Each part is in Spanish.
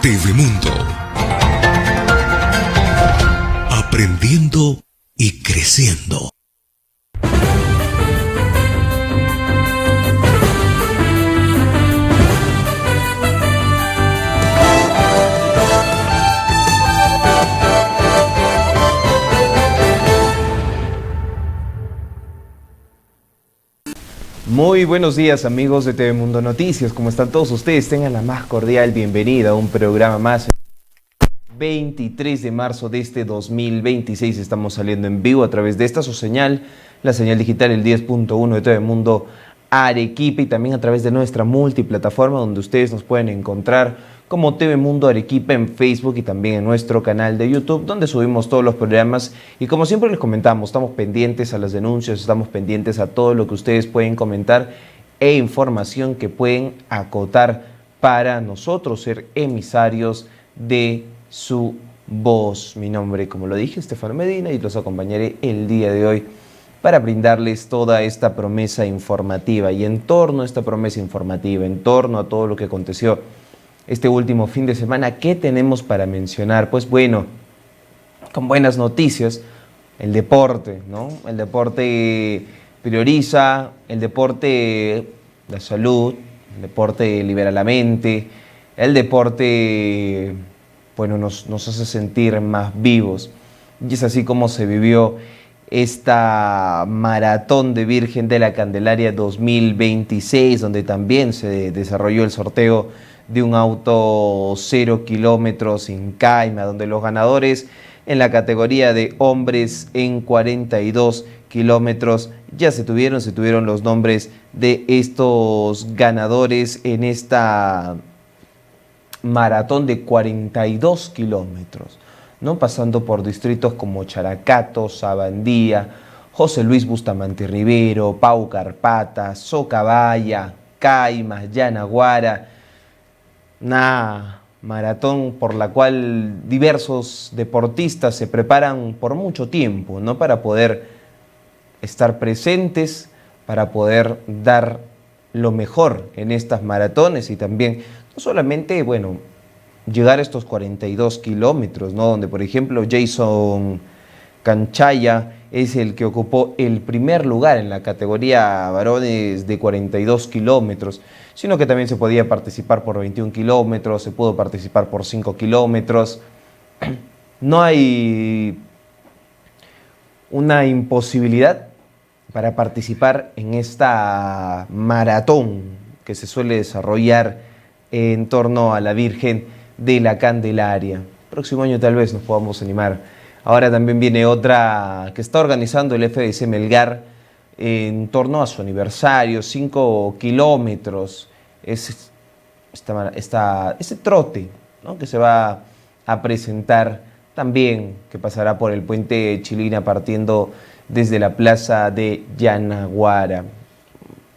TV Mundo. Aprendiendo y creciendo. Muy buenos días, amigos de TV Mundo Noticias. ¿Cómo están todos ustedes? Tengan la más cordial bienvenida a un programa más. 23 de marzo de este 2026 estamos saliendo en vivo a través de esta su señal, la señal digital el 10.1 de TV Mundo Arequipa, y también a través de nuestra multiplataforma donde ustedes nos pueden encontrar como TV Mundo Arequipa en Facebook y también en nuestro canal de YouTube, donde subimos todos los programas. Y como siempre les comentamos, estamos pendientes a las denuncias, estamos pendientes a todo lo que ustedes pueden comentar e información que pueden acotar para nosotros ser emisarios de su voz. Mi nombre, como lo dije, Estefano Medina, y los acompañaré el día de hoy para brindarles toda esta promesa informativa. Y en torno a esta promesa informativa, en torno a todo lo que aconteció este último fin de semana, ¿qué tenemos para mencionar? Pues bueno, con buenas noticias, el deporte, ¿no? El deporte prioriza, el deporte la salud, el deporte libera la mente, el deporte, bueno, nos hace sentir más vivos. Y es así como se vivió esta Maratón de Virgen de la Candelaria 2026, donde también se desarrolló el sorteo de un auto 0 kilómetros sin caima, donde los ganadores en la categoría de hombres en 42 kilómetros ya se tuvieron los nombres de estos ganadores en esta maratón de 42 kilómetros, ¿no? Pasando por distritos como Characato, Sabandía, José Luis Bustamante Rivero, Pau Carpata, Socabaya, Caimas, Yanaguara. Una maratón por la cual diversos deportistas se preparan por mucho tiempo, ¿no? Para poder estar presentes, para poder dar lo mejor en estas maratones y también, no solamente, bueno, llegar a estos 42 kilómetros, ¿no? Donde, por ejemplo, Jason Canchaya es el que ocupó el primer lugar en la categoría varones de 42 kilómetros, sino que también se podía participar por 21 kilómetros, se pudo participar por 5 kilómetros. No hay una imposibilidad para participar en esta maratón que se suele desarrollar en torno a la Virgen de la Candelaria. Próximo año tal vez nos podamos animar. Ahora también viene otra que está organizando el FDC Melgar en torno a su aniversario, 5 kilómetros. Ese trote, ¿no? Que se va a presentar también, que pasará por el puente Chilina partiendo desde la plaza de Yanaguara.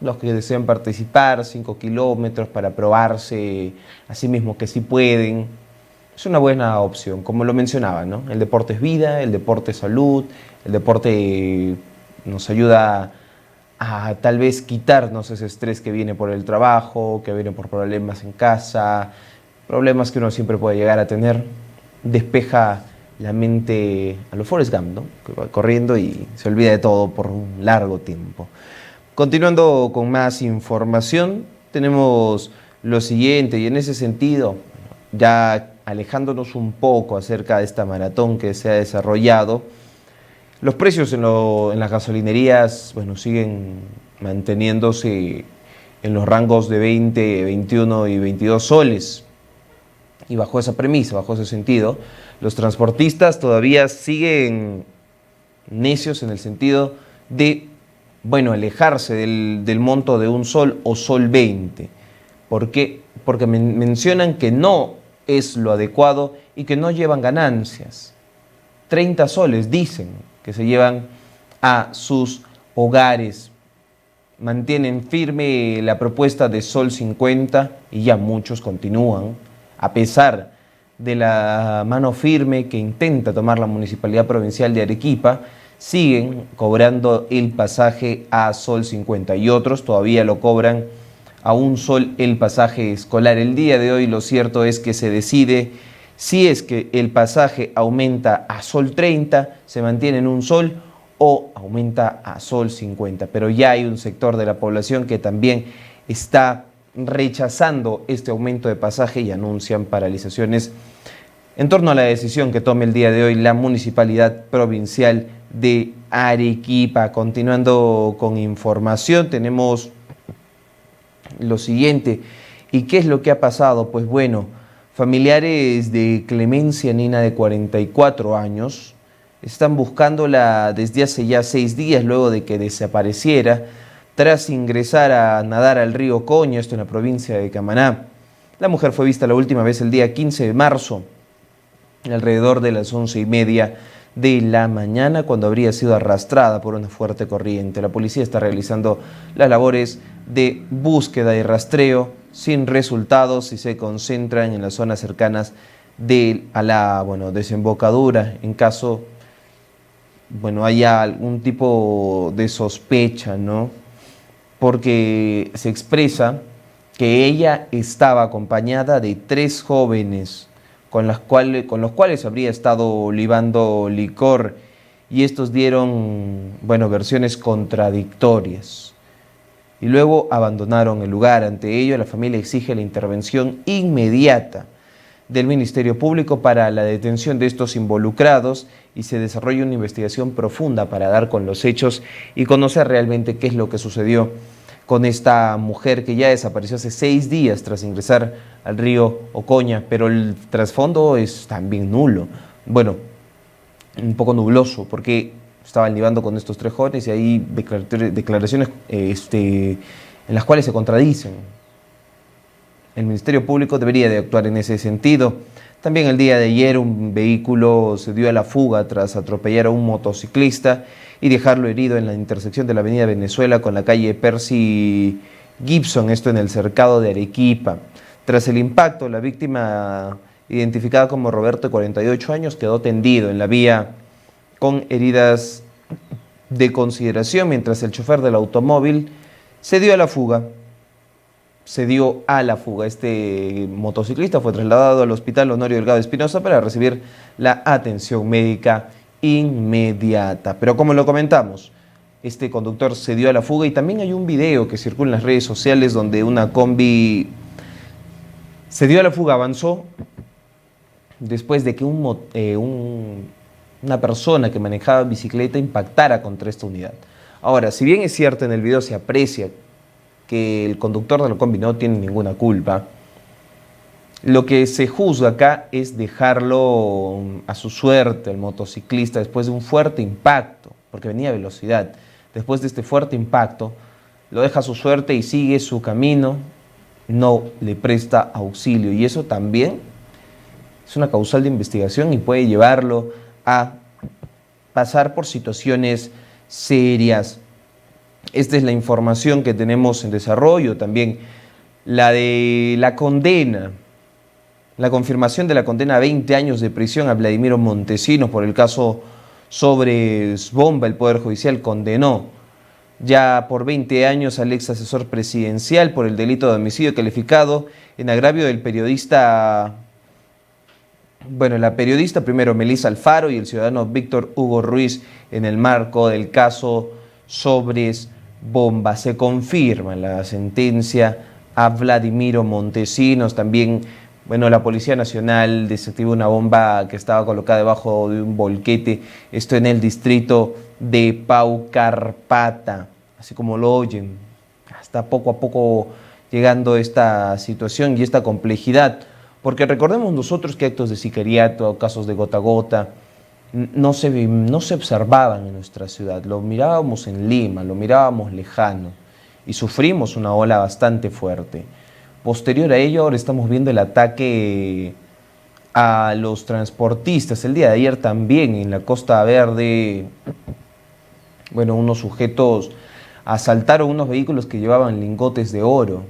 Los que desean participar, 5 kilómetros para probarse a sí mismos que sí pueden. Es una buena opción, como lo mencionaba, ¿no? El deporte es vida, el deporte es salud, el deporte nos ayuda a tal vez quitarnos ese estrés que viene por el trabajo, que viene por problemas en casa, problemas que uno siempre puede llegar a tener. Despeja la mente a lo Forrest Gump, ¿no? Que va corriendo y se olvida de todo por un largo tiempo. Continuando con más información, tenemos lo siguiente, y en ese sentido, ya alejándonos un poco acerca de esta maratón que se ha desarrollado, los precios en las gasolinerías, bueno, siguen manteniéndose en los rangos de 20, 21 y 22 soles. Y bajo esa premisa, bajo ese sentido, los transportistas todavía siguen necios en el sentido de, bueno, alejarse del monto de un sol o sol 20. ¿Por qué? Porque mencionan que no es lo adecuado y que no llevan ganancias. 30 soles dicen que se llevan a sus hogares. Mantienen firme la propuesta de sol 50 y ya muchos continúan, a pesar de la mano firme que intenta tomar la Municipalidad Provincial de Arequipa, siguen cobrando el pasaje a sol 50 y otros todavía lo cobran a un sol el pasaje escolar. El día de hoy lo cierto es que se decide si es que el pasaje aumenta a sol 30, se mantiene en un sol, o aumenta a sol 50. Pero ya hay un sector de la población que también está rechazando este aumento de pasaje y anuncian paralizaciones en torno a la decisión que tome el día de hoy la Municipalidad Provincial de Arequipa. Continuando con información, tenemos lo siguiente. ¿Y qué es lo que ha pasado? Pues bueno, familiares de Clemencia Nina, de 44 años, están buscándola desde hace ya 6 días, luego de que desapareciera, tras ingresar a nadar al río Ocoña, esto en la provincia de Camaná. La mujer fue vista la última vez el día 15 de marzo, alrededor de las 11:30 de la mañana, cuando habría sido arrastrada por una fuerte corriente. La policía está realizando las labores de búsqueda y rastreo sin resultados y se concentran en las zonas cercanas a la desembocadura, en caso haya algún tipo de sospecha, ¿no? Porque se expresa que ella estaba acompañada de 3 jóvenes con los cuales habría estado libando licor, y estos dieron versiones contradictorias y luego abandonaron el lugar. Ante ello, la familia exige la intervención inmediata del Ministerio Público para la detención de estos involucrados y se desarrolla una investigación profunda para dar con los hechos y conocer realmente qué es lo que sucedió con esta mujer que ya desapareció hace 6 días tras ingresar al río Ocoña, pero el trasfondo es también nulo, un poco nubloso, porque estaban libando con estos 3 jóvenes y hay declaraciones en las cuales se contradicen. El Ministerio Público debería de actuar en ese sentido. También el día de ayer un vehículo se dio a la fuga tras atropellar a un motociclista y dejarlo herido en la intersección de la avenida Venezuela con la calle Percy Gibson, esto en el cercado de Arequipa. Tras el impacto, la víctima, identificada como Roberto, de 48 años, quedó tendido en la vía con heridas de consideración, mientras el chofer del automóvil se dio a la fuga. Este motociclista fue trasladado al Hospital Honorio Delgado Espinosa para recibir la atención médica inmediata. Pero como lo comentamos, este conductor se dio a la fuga y también hay un video que circula en las redes sociales donde una combi se dio a la fuga, avanzó después de que una persona que manejaba bicicleta impactara contra esta unidad. Ahora, si bien es cierto, en el video se aprecia que el conductor de la combi no tiene ninguna culpa, lo que se juzga acá es dejarlo a su suerte, el motociclista, después de un fuerte impacto, porque venía a velocidad. Después de este fuerte impacto, lo deja a su suerte y sigue su camino, no le presta auxilio. Y eso también es una causal de investigación y puede llevarlo a pasar por situaciones serias. Esta es la información que tenemos en desarrollo. También la de la condena, la confirmación de la condena a 20 años de prisión a Vladimiro Montesinos por el caso Sobres Bomba. El Poder Judicial condenó ya por 20 años al ex asesor presidencial por el delito de homicidio calificado en agravio del periodista, la periodista primero Melissa Alfaro y el ciudadano Víctor Hugo Ruiz en el marco del caso Sobres Bomba. Se confirma la sentencia a Vladimiro Montesinos. También, la Policía Nacional desactivó una bomba que estaba colocada debajo de un volquete, esto en el distrito de Paucarpata, así como lo oyen. Hasta poco a poco llegando esta situación y esta complejidad, porque recordemos nosotros que actos de sicariato, casos de gota a gota, no se observaban en nuestra ciudad. Lo mirábamos en Lima, lo mirábamos lejano y sufrimos una ola bastante fuerte. Posterior a ello, ahora estamos viendo el ataque a los transportistas. El día de ayer también en la Costa Verde, unos sujetos asaltaron unos vehículos que llevaban lingotes de oro.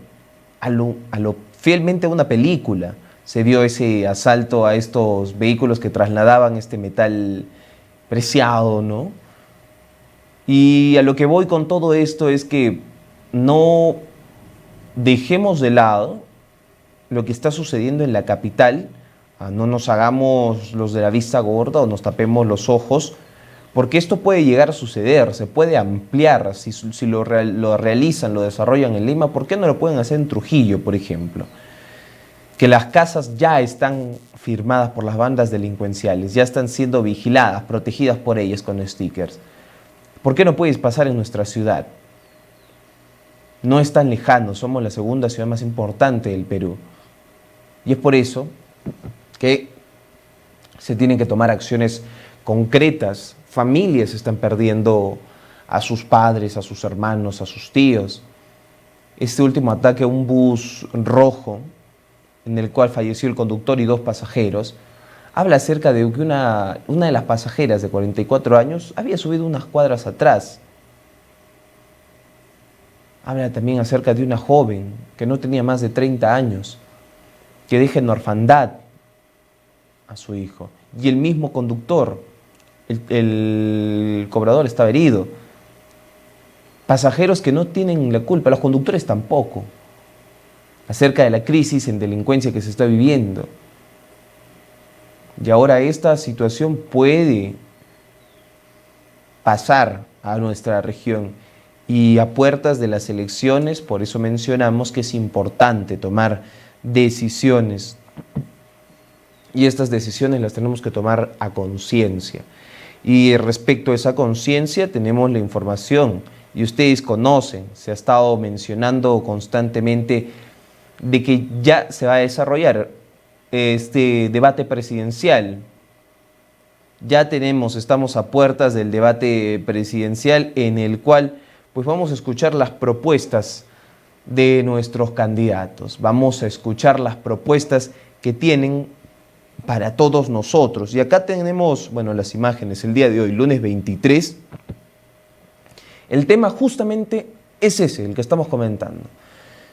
Fielmente a una película se dio ese asalto a estos vehículos que trasladaban este metal preciado, ¿no? Y a lo que voy con todo esto es que no dejemos de lado lo que está sucediendo en la capital, no nos hagamos los de la vista gorda o nos tapemos los ojos, porque esto puede llegar a suceder, se puede ampliar, si lo realizan, lo desarrollan en Lima, ¿por qué no lo pueden hacer en Trujillo, por ejemplo? Que las casas ya están firmadas por las bandas delincuenciales, ya están siendo vigiladas, protegidas por ellas con stickers. ¿Por qué no puedes pasar en nuestra ciudad? No es tan lejano, somos la segunda ciudad más importante del Perú. Y es por eso que se tienen que tomar acciones concretas. Familias están perdiendo a sus padres, a sus hermanos, a sus tíos. Este último ataque a un bus rojo, en el cual falleció el conductor y 2 pasajeros, habla acerca de que una de las pasajeras de 44 años había subido unas cuadras atrás. Habla también acerca de una joven que no tenía más de 30 años, que deja en orfandad a su hijo. Y el mismo conductor, el cobrador, estaba herido. Pasajeros que no tienen la culpa, los conductores tampoco, acerca de la crisis en delincuencia que se está viviendo. Y ahora esta situación puede pasar a nuestra región y a puertas de las elecciones, por eso mencionamos que es importante tomar decisiones. Y estas decisiones las tenemos que tomar a conciencia. Y respecto a esa conciencia tenemos la información, y ustedes conocen, se ha estado mencionando constantemente de que ya se va a desarrollar este debate presidencial. Ya estamos a puertas del debate presidencial en el cual pues vamos a escuchar las propuestas de nuestros candidatos. Vamos a escuchar las propuestas que tienen para todos nosotros. Y acá tenemos, bueno, las imágenes el día de hoy, lunes 23. El tema justamente es ese, el que estamos comentando.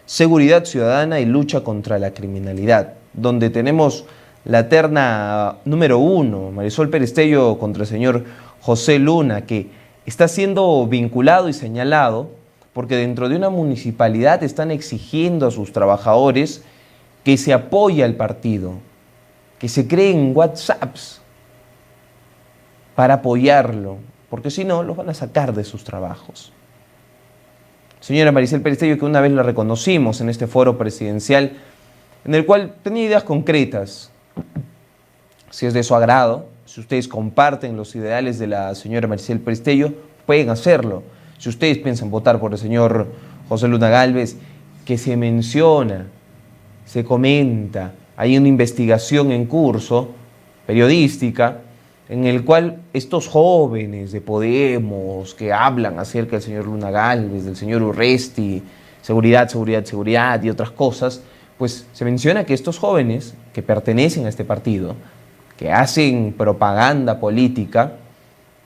Seguridad ciudadana y lucha contra la criminalidad, donde tenemos la terna número 1, Marisol Perestello contra el señor José Luna, que está siendo vinculado y señalado porque dentro de una municipalidad están exigiendo a sus trabajadores que se apoye al partido, que se creen WhatsApps para apoyarlo, porque si no, los van a sacar de sus trabajos. Señora Marisol Perestello, que una vez la reconocimos en este foro presidencial, en el cual tenía ideas concretas. Si es de su agrado, si ustedes comparten los ideales de la señora Marisol Perestello, pueden hacerlo. Si ustedes piensan votar por el señor José Luna Gálvez, que se menciona, se comenta, hay una investigación en curso, periodística, en el cual estos jóvenes de Podemos que hablan acerca del señor Luna Gálvez, del señor Urresti, seguridad y otras cosas, pues se menciona que estos jóvenes que pertenecen a este partido, que hacen propaganda política,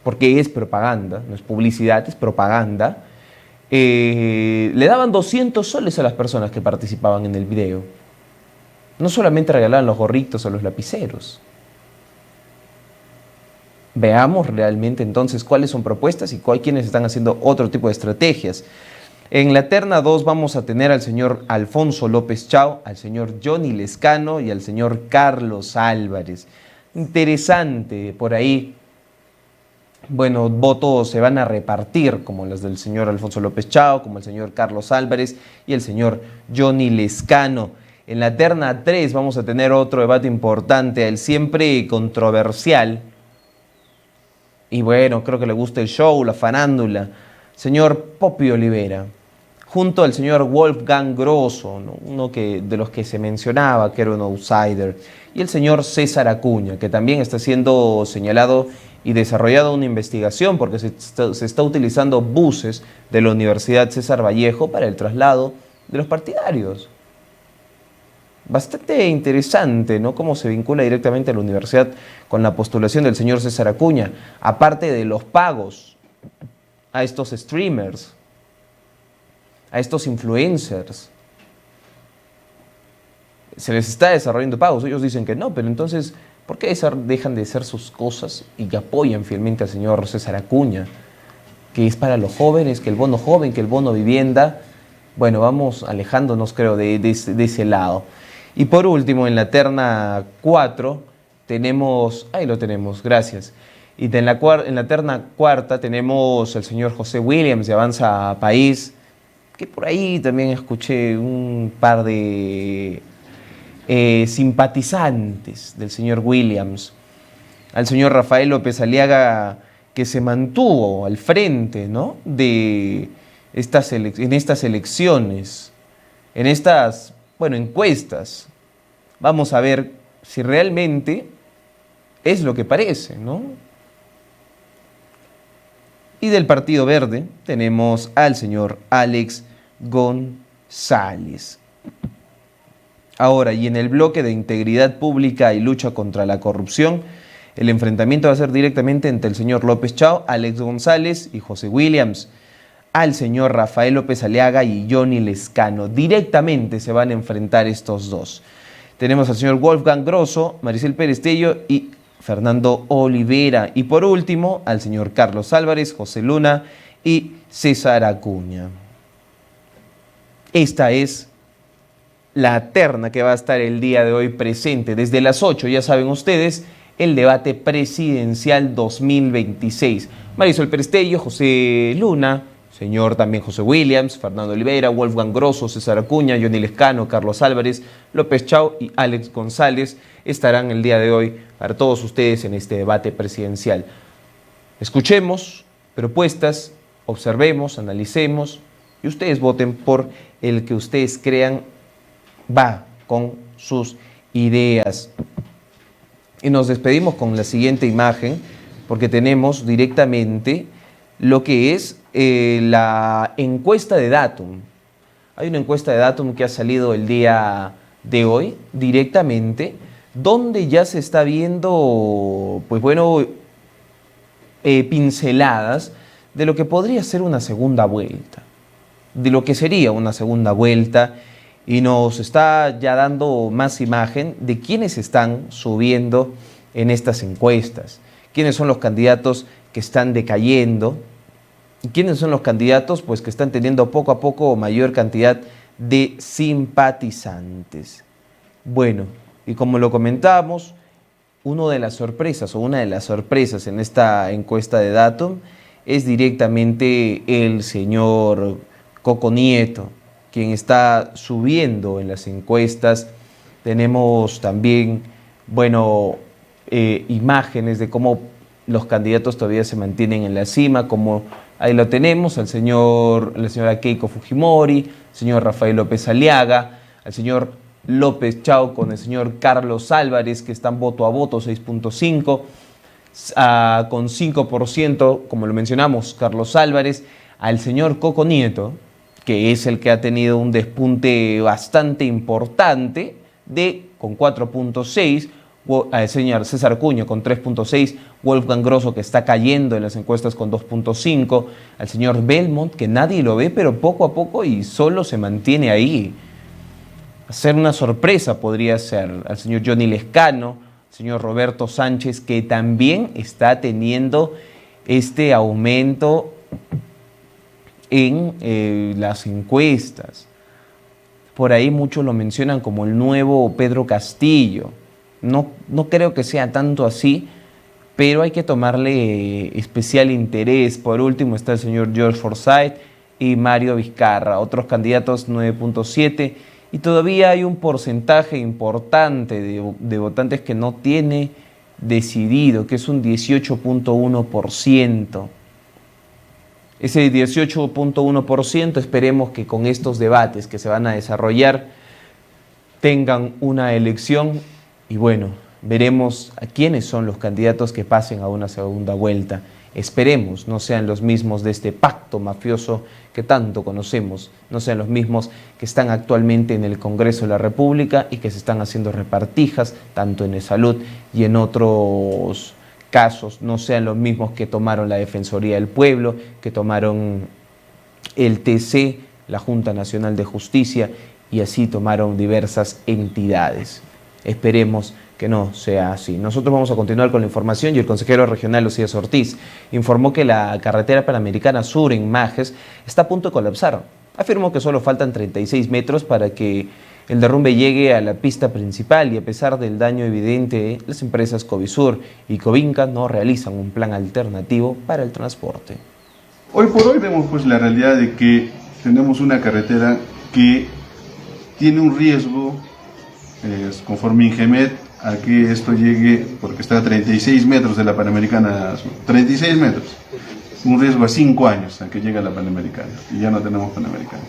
porque es propaganda, no es publicidad, es propaganda, le daban 200 soles a las personas que participaban en el video. No solamente regalaban los gorritos o los lapiceros. Veamos realmente entonces cuáles son propuestas y quiénes están haciendo otro tipo de estrategias. En la terna 2 vamos a tener al señor Alfonso López Chao, al señor Johnny Lescano y al señor Carlos Álvarez. Interesante por ahí. Bueno, votos se van a repartir como los del señor Alfonso López Chao, como el señor Carlos Álvarez y el señor Johnny Lescano. En la terna 3 vamos a tener otro debate importante, el siempre controversial. Y bueno, creo que le gusta el show, la farándula. Señor Poppy Olivera, junto al señor Wolfgang Grosso, ¿no? Uno de los que se mencionaba que era un outsider, y el señor César Acuña, que también está siendo señalado y desarrollado una investigación porque se está utilizando buses de la Universidad César Vallejo para el traslado de los partidarios. Bastante interesante, ¿no? Cómo se vincula directamente a la universidad con la postulación del señor César Acuña, aparte de los pagos a estos streamers, a estos influencers. Se les está desarrollando pagos, ellos dicen que no, pero entonces, ¿por qué dejan de hacer sus cosas y que apoyan fielmente al señor César Acuña? Que es para los jóvenes, que el bono joven, que el bono vivienda, bueno, vamos alejándonos, creo, de ese lado. Y por último, en la terna 4 tenemos, ahí lo tenemos, gracias. Y en la terna cuarta tenemos al señor José Williams de Avanza País, que por ahí también escuché un par de simpatizantes del señor Williams. Al señor Rafael López Aliaga, que se mantuvo al frente, ¿no?, de en estas elecciones, en estas, bueno, encuestas. Vamos a ver si realmente es lo que parece, ¿no? Y del Partido Verde tenemos al señor Alex González. Ahora, y en el bloque de integridad pública y lucha contra la corrupción, el enfrentamiento va a ser directamente entre el señor López Chao, Alex González y José Williams. Al señor Rafael López Aliaga y Johnny Lescano. Directamente se van a enfrentar estos dos. Tenemos al señor Wolfgang Grosso, Maricel Pérez Tello y Fernando Olivera. Y por último, al señor Carlos Álvarez, José Luna y César Acuña. Esta es la terna que va a estar el día de hoy presente. Desde las 8, ya saben ustedes, el debate presidencial 2026. Marisol Pérez Tello, José Luna, señor también José Williams, Fernando Olivera, Wolfgang Grosso, César Acuña, Johnny Lescano, Carlos Álvarez, López Chao y Alex González estarán el día de hoy para todos ustedes en este debate presidencial. Escuchemos propuestas, observemos, analicemos y ustedes voten por el que ustedes crean va con sus ideas. Y nos despedimos con la siguiente imagen porque tenemos directamente lo que es la encuesta de Datum. Hay una encuesta de Datum que ha salido el día de hoy directamente, donde ya se está viendo, pues bueno, pinceladas de lo que podría ser una segunda vuelta, de lo que sería una segunda vuelta, y nos está ya dando más imagen de quiénes están subiendo en estas encuestas, quiénes son los candidatos que están decayendo, ¿quiénes son los candidatos pues, que están teniendo poco a poco mayor cantidad de simpatizantes? Bueno, y como lo comentamos, una de las sorpresas en esta encuesta de Datum es directamente el señor Coco Nieto, quien está subiendo en las encuestas. Tenemos también, bueno, imágenes de cómo los candidatos todavía se mantienen en la cima, como ahí lo tenemos, la señora Keiko Fujimori, el señor Rafael López Aliaga, al señor López Chao con el señor Carlos Álvarez, que están voto a voto, 6.5, con 5%, como lo mencionamos, Carlos Álvarez, al señor Coco Nieto, que es el que ha tenido un despunte bastante importante, con 4.6%, al señor César Acuña con 3.6%, Wolfgang Grosso, que está cayendo en las encuestas con 2.5%, al señor Belmont, que nadie lo ve, pero poco a poco y solo se mantiene ahí. Hacer una sorpresa podría ser al señor Johnny Lescano, al señor Roberto Sánchez, que también está teniendo este aumento en las encuestas. Por ahí muchos lo mencionan como el nuevo Pedro Castillo. No creo que sea tanto así, pero hay que tomarle especial interés. Por último está el señor George Forsyth y Mario Vizcarra, otros candidatos 9.7%, y todavía hay un porcentaje importante de votantes que no tiene decidido, que es un 18.1%. Ese 18.1% esperemos que con estos debates que se van a desarrollar tengan una elección y bueno, veremos a quiénes son los candidatos que pasen a una segunda vuelta. Esperemos no sean los mismos de este pacto mafioso que tanto conocemos, no sean los mismos que están actualmente en el Congreso de la República y que se están haciendo repartijas tanto en salud y en otros casos, no sean los mismos que tomaron la Defensoría del Pueblo, que tomaron el TC, la Junta Nacional de Justicia, y así tomaron diversas entidades. Esperemos que no sea así. Nosotros vamos a continuar con la información y el consejero regional Osías Ortiz informó que la carretera panamericana sur en Majes está a punto de colapsar afirmó que solo faltan 36 metros para que el derrumbe llegue a la pista principal y a pesar del daño evidente, las empresas Covisur y Covinca no realizan un plan alternativo para el transporte. Hoy por hoy vemos pues la realidad de que tenemos una carretera que tiene un riesgo, conforme Ingemet, a que esto llegue, porque está a 36 metros de la Panamericana, 36 metros, un riesgo a 5 años a que llegue a la Panamericana, y ya no tenemos Panamericana.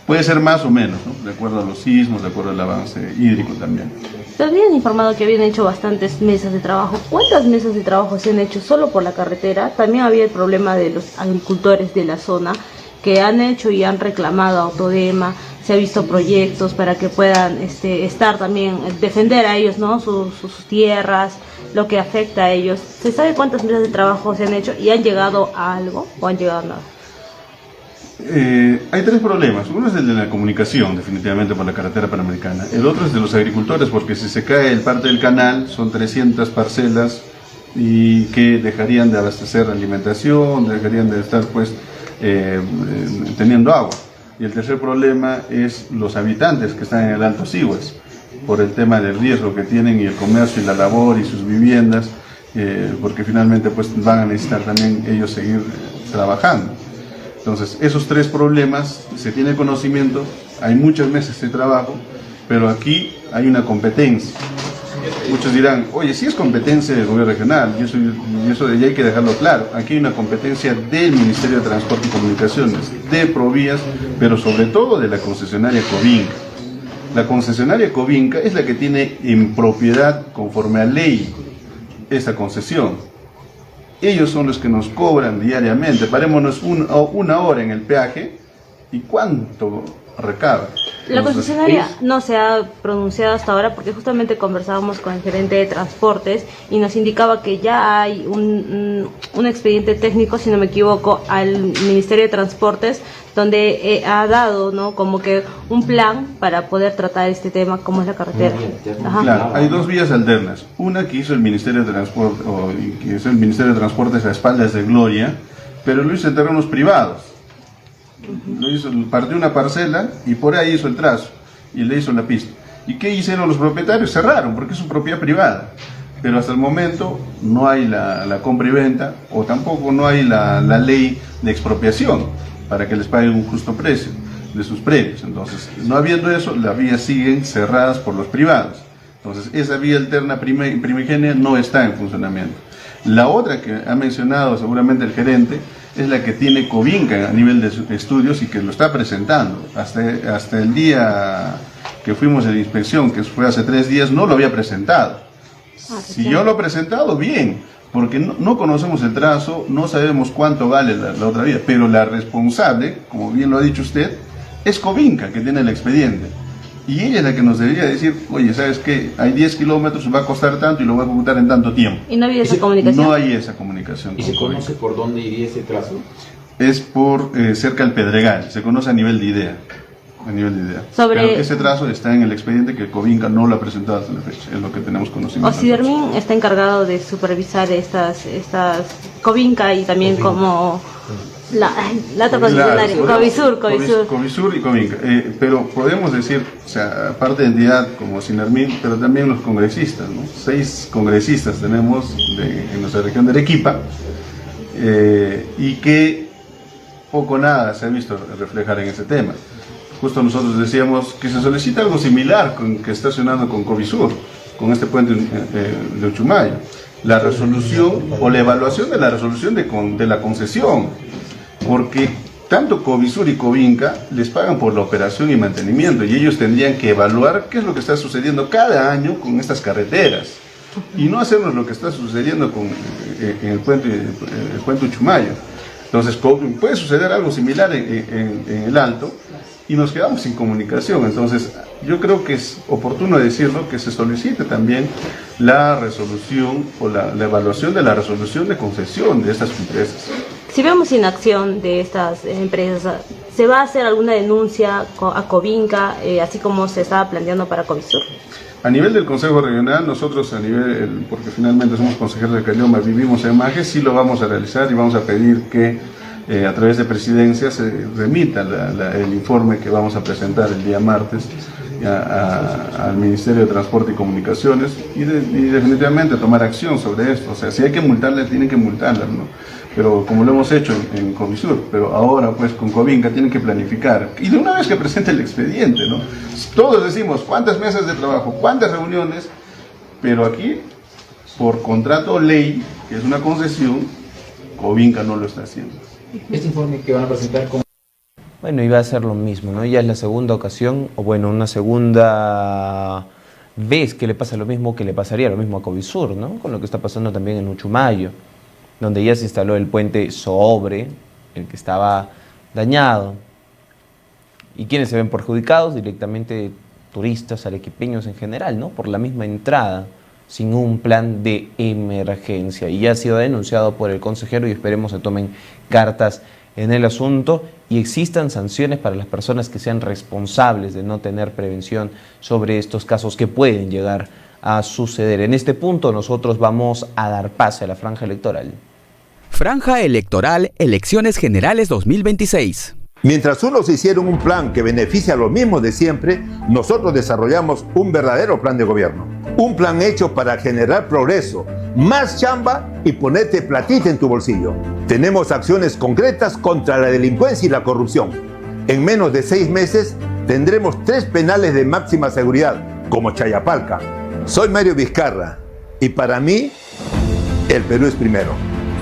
Puede ser más o menos, ¿no? De acuerdo a los sismos, de acuerdo al avance hídrico también. Se habían informado que habían hecho bastantes mesas de trabajo. ¿Cuántas mesas de trabajo se han hecho solo por la carretera? También había el problema de los agricultores de la zona que han hecho y han reclamado a Autodema. Se ha visto proyectos para que puedan estar también, defender a ellos, ¿no? Sus tierras, lo que afecta a ellos. ¿Se sabe cuántas mesas de trabajo se han hecho y han llegado a algo o han llegado a nada? Hay tres problemas. Uno es el de la comunicación, definitivamente, por la carretera panamericana. El otro es de los agricultores, porque si se cae el parte del canal, son 300 parcelas y que dejarían de abastecer alimentación, dejarían de estar pues teniendo agua. Y el tercer problema es los habitantes que están en el Alto Sigües, por el tema del riesgo que tienen y el comercio y la labor y sus viviendas, porque finalmente pues van a necesitar también ellos seguir trabajando. Entonces, esos tres problemas, se tiene conocimiento, hay muchos meses de trabajo, pero aquí hay una competencia. Muchos dirán, oye, sí es competencia del gobierno regional, y eso ya hay que dejarlo claro. Aquí hay una competencia del Ministerio de Transporte y Comunicaciones, de Provías, pero sobre todo de la concesionaria Covinca. La concesionaria Covinca es la que tiene en propiedad, conforme a ley, esta concesión. Ellos son los que nos cobran diariamente. Parémonos una hora en el peaje y ¿cuánto recaba? La concesionaria no se ha pronunciado hasta ahora porque justamente conversábamos con el gerente de transportes y nos indicaba que ya hay un expediente técnico, si no me equivoco, al Ministerio de Transportes donde ha dado, ¿no?, como que un plan para poder tratar este tema como es la carretera. Ajá. Claro, hay dos vías alternas. Una que hizo el Ministerio de Transporte, que hizo el Ministerio de Transportes a espaldas de Gloria, pero lo hizo en terrenos privados. Lo hizo, partió una parcela y por ahí hizo el trazo y le hizo la pista. ¿Y qué hicieron los propietarios? Cerraron porque es su propiedad privada. Pero hasta el momento no hay la compra y venta, o tampoco no hay la ley de expropiación para que les paguen un justo precio de sus predios. Entonces, no habiendo eso, las vías siguen cerradas por los privados. Entonces, esa vía alterna primigenia no está en funcionamiento. La otra que ha mencionado seguramente el gerente es la que tiene Covinca a nivel de estudios y que lo está presentando. Hasta el día que fuimos a la inspección, que fue hace 3 días, no lo había presentado. Si yo lo he presentado, bien, porque no conocemos el trazo, no sabemos cuánto vale la otra vía, pero la responsable, como bien lo ha dicho usted, es Covinca, que tiene el expediente. Y ella es la que nos debería decir, oye, ¿sabes qué? Hay 10 kilómetros, va a costar tanto y lo voy a ejecutar en tanto tiempo. ¿Y no había esa comunicación? No hay esa comunicación. ¿Y se conoce por dónde iría ese trazo? Es por cerca del Pedregal, se conoce a nivel de idea. Pero ese trazo está en el expediente que Covinca no lo ha presentado hasta la fecha, es lo que tenemos conocimiento. Ocidermin está encargado de supervisar estas Covinca y también como la otra concesionaria, Covisur y Covinca. Pero podemos decir, o sea, aparte de entidad como Ocidermin, pero también los congresistas, ¿no? 6 congresistas tenemos en nuestra región de Arequipa, y que poco nada se ha visto reflejar en ese tema. Justo nosotros decíamos que se solicita algo similar que está sonando con Covisur, con este puente de Uchumayo. La resolución o la evaluación de la resolución de la concesión, porque tanto Covisur y Covinca les pagan por la operación y mantenimiento y ellos tendrían que evaluar qué es lo que está sucediendo cada año con estas carreteras y no hacernos lo que está sucediendo en el puente Uchumayo. Entonces puede suceder algo similar en el Alto y nos quedamos sin comunicación. Entonces yo creo que es oportuno decirlo, que se solicite también la resolución o la evaluación de la resolución de concesión de estas empresas. Si vemos inacción de estas empresas, ¿se va a hacer alguna denuncia a Covinca, así como se estaba planteando para Covisur? A nivel del Consejo Regional, nosotros porque finalmente somos consejeros de Caylloma, vivimos en Majes, sí lo vamos a realizar y vamos a pedir que a través de Presidencia se remita el informe que vamos a presentar el día martes al Ministerio de Transporte y Comunicaciones y definitivamente tomar acción sobre esto. O sea, si hay que multarle, tienen que multarle, ¿no? Pero como lo hemos hecho en Covisur, pero ahora pues con Covinca tienen que planificar. Y de una vez que presente el expediente, ¿no? Todos decimos cuántas mesas de trabajo, cuántas reuniones, pero aquí, por contrato ley, que es una concesión, Covinca no lo está haciendo. Este informe que van a presentar como... Bueno, iba a ser lo mismo, ¿no? Ya es la segunda ocasión, o bueno, una segunda vez que le pasa lo mismo que le pasaría lo mismo a Covisur, ¿no? Con lo que está pasando también en Uchumayo, donde ya se instaló el puente sobre el que estaba dañado. ¿Y quiénes se ven perjudicados? Directamente turistas, arequipeños en general, ¿no? Por la misma entrada, sin un plan de emergencia. Y ya ha sido denunciado por el consejero y esperemos se tomen cartas en el asunto y existan sanciones para las personas que sean responsables de no tener prevención sobre estos casos que pueden llegar a suceder. En este punto nosotros vamos a dar pase a la franja electoral. Franja electoral, elecciones generales 2026. Mientras unos hicieron un plan que beneficia a los mismos de siempre, nosotros desarrollamos un verdadero plan de gobierno. Un plan hecho para generar progreso, más chamba y ponerte platita en tu bolsillo. Tenemos acciones concretas contra la delincuencia y la corrupción. En menos de 6 meses tendremos 3 penales de máxima seguridad, como Chayapalca. Soy Mario Vizcarra y para mí, el Perú es primero.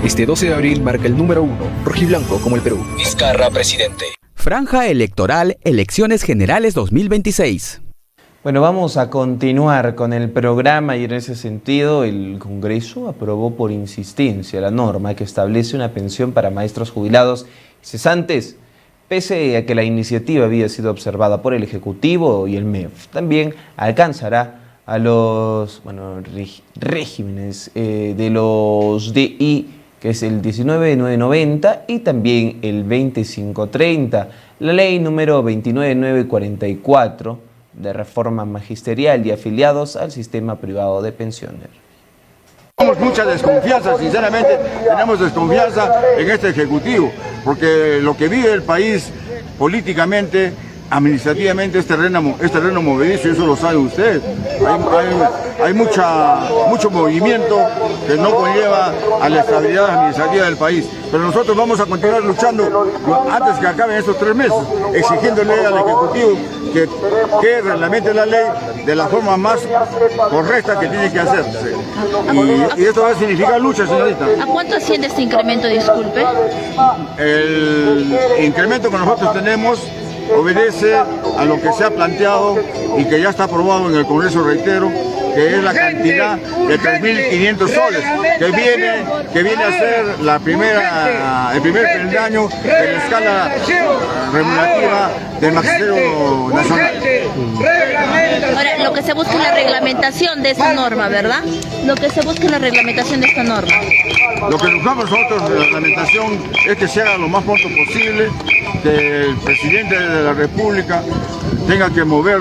Este 12 de abril marca el número 1, rojiblanco como el Perú. Vizcarra, presidente. Franja electoral, elecciones generales 2026. Bueno, vamos a continuar con el programa y en ese sentido el Congreso aprobó por insistencia la norma que establece una pensión para maestros jubilados y cesantes, pese a que la iniciativa había sido observada por el Ejecutivo y el MEF. También alcanzará a los regímenes de los DI, que es el 19990 y también el 20530, la ley número 29944 de reforma magisterial y afiliados al sistema privado de pensiones. Tenemos mucha desconfianza, sinceramente tenemos desconfianza en este Ejecutivo, porque lo que vive el país políticamente, administrativamente es terreno movedizo y eso lo saben ustedes. Hay mucho movimiento que no conlleva a la estabilidad administrativa del país. Pero nosotros vamos a continuar luchando antes que acaben estos 3 meses, exigiéndole al Ejecutivo que reglamente la ley de la forma más correcta que tiene que hacerse. Y esto va a significar lucha, señorita. ¿A cuánto asciende este incremento, disculpe? El incremento que nosotros tenemos obedece a lo que se ha planteado y que ya está aprobado en el Congreso, reitero, que es la cantidad de 3.500 soles, que viene a ser el primer peldaño de la escala remunerativa del Magisterio Nacional. Ahora, lo que se busca es la reglamentación de esta norma, ¿verdad? Lo que se busca es la reglamentación de esta norma. Lo que buscamos nosotros de la reglamentación es que se haga lo más pronto posible, que el presidente de la República tenga que mover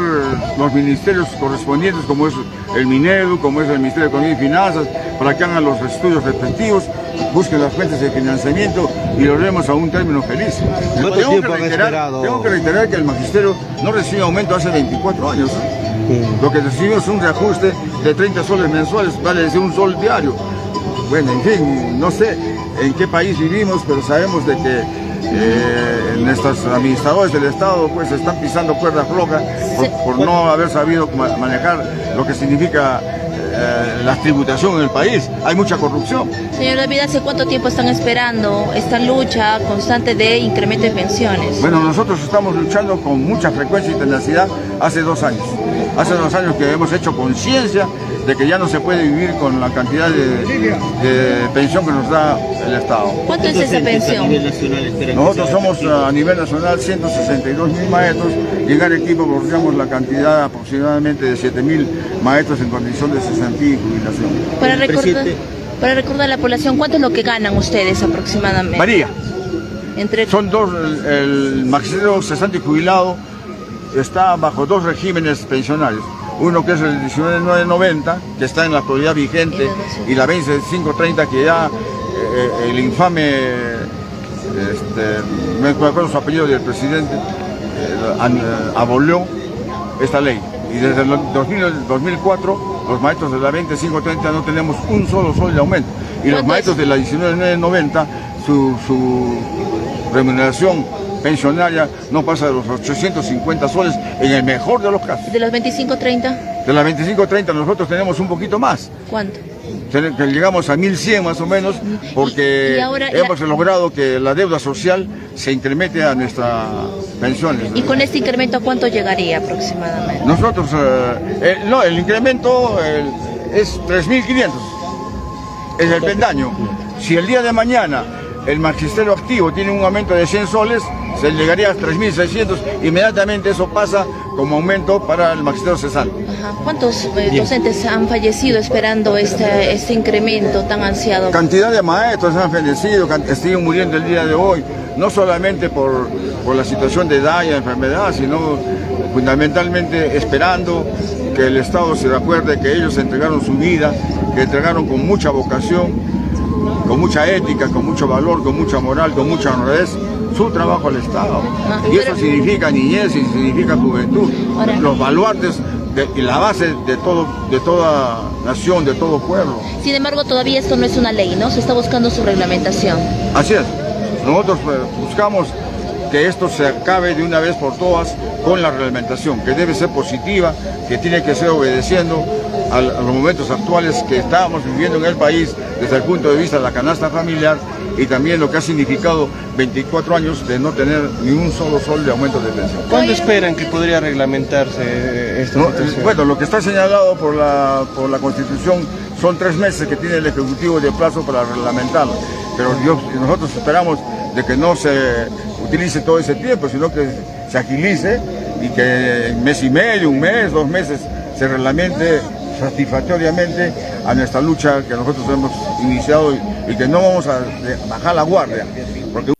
los ministerios correspondientes, como es el Minedu, como es el Ministerio de Economía y Finanzas, para que hagan los estudios respectivos, busquen las fuentes de financiamiento y lo haremos a un término feliz. Tengo que reiterar que el magisterio no recibe aumento hace 24 años. Lo que recibimos es un reajuste de 30 soles mensuales, vale decir un sol diario. Bueno, en fin, no sé en qué país vivimos, pero sabemos de que nuestros administradores del Estado pues están pisando cuerda floja por no haber sabido manejar lo que significa la tributación en el país. Hay mucha corrupción. Señor David, ¿hace cuánto tiempo están esperando esta lucha constante de incremento de pensiones? Bueno, nosotros estamos luchando con mucha frecuencia y tenacidad hace 2 años. Hace 2 años que hemos hecho conciencia de que ya no se puede vivir con la cantidad de pensión que nos da el Estado. ¿Cuánto es esa pensión? Nosotros somos a nivel nacional 162.000 maestros y en Arequipa poseemos la cantidad aproximadamente de 7.000 maestros en condición de cesantía y jubilación. Para recordar a la población, ¿cuánto es lo que ganan ustedes aproximadamente? Varía. Son dos, el magisterio cesante y jubilado está bajo 2 regímenes pensionales. Uno que es el 19990, que está en la actualidad vigente, y la 20530, que ya el infame me acuerdo su apellido del presidente, abolió esta ley. Y desde el 2004, los maestros de la 2530 no tenemos un solo sol de aumento. Y los maestros de la 1990, su remuneración pensionaria no pasa de los 850 soles en el mejor de los casos. ¿De los 25-30? De las 25-30 nosotros tenemos un poquito más. ¿Cuánto? Que llegamos a 1.100 más o menos, porque hemos logrado que la deuda social se incremente a nuestras pensiones. ¿Y con este incremento a cuánto llegaría aproximadamente? Nosotros, el incremento es 3.500, es el pendaño. Si el día de mañana el magisterio activo tiene un aumento de 100 soles, se llegaría a 3.600, inmediatamente eso pasa como aumento para el magisterio cesante. ¿Cuántos docentes han fallecido esperando este incremento tan ansiado? Cantidad de maestros han fallecido, siguen muriendo el día de hoy, no solamente por la situación de edad y enfermedad, sino fundamentalmente esperando que el Estado se acuerde que ellos entregaron su vida, que entregaron con mucha vocación, con mucha ética, con mucho valor, con mucha moral, con mucha honradez, su trabajo al Estado. Y eso significa niñez y significa juventud, los baluartes y la base de toda nación, de todo pueblo. Sin embargo, todavía esto no es una ley, ¿no? Se está buscando su reglamentación. Así es. Nosotros buscamos que esto se acabe de una vez por todas con la reglamentación, que debe ser positiva, que tiene que ser obedeciendo a los momentos actuales que estamos viviendo en el país desde el punto de vista de la canasta familiar y también lo que ha significado 24 años de no tener ni un solo sol de aumento de pensión. ¿Cuándo esperan que podría reglamentarse esta situación? Bueno, lo que está señalado por la Constitución son 3 meses que tiene el Ejecutivo de plazo para reglamentarlo, pero nosotros esperamos de que no se utilice todo ese tiempo, sino que se agilice y que en mes y medio, un mes, 2 meses se reglamente satisfactoriamente a nuestra lucha que nosotros hemos iniciado y que no vamos a bajar la guardia, porque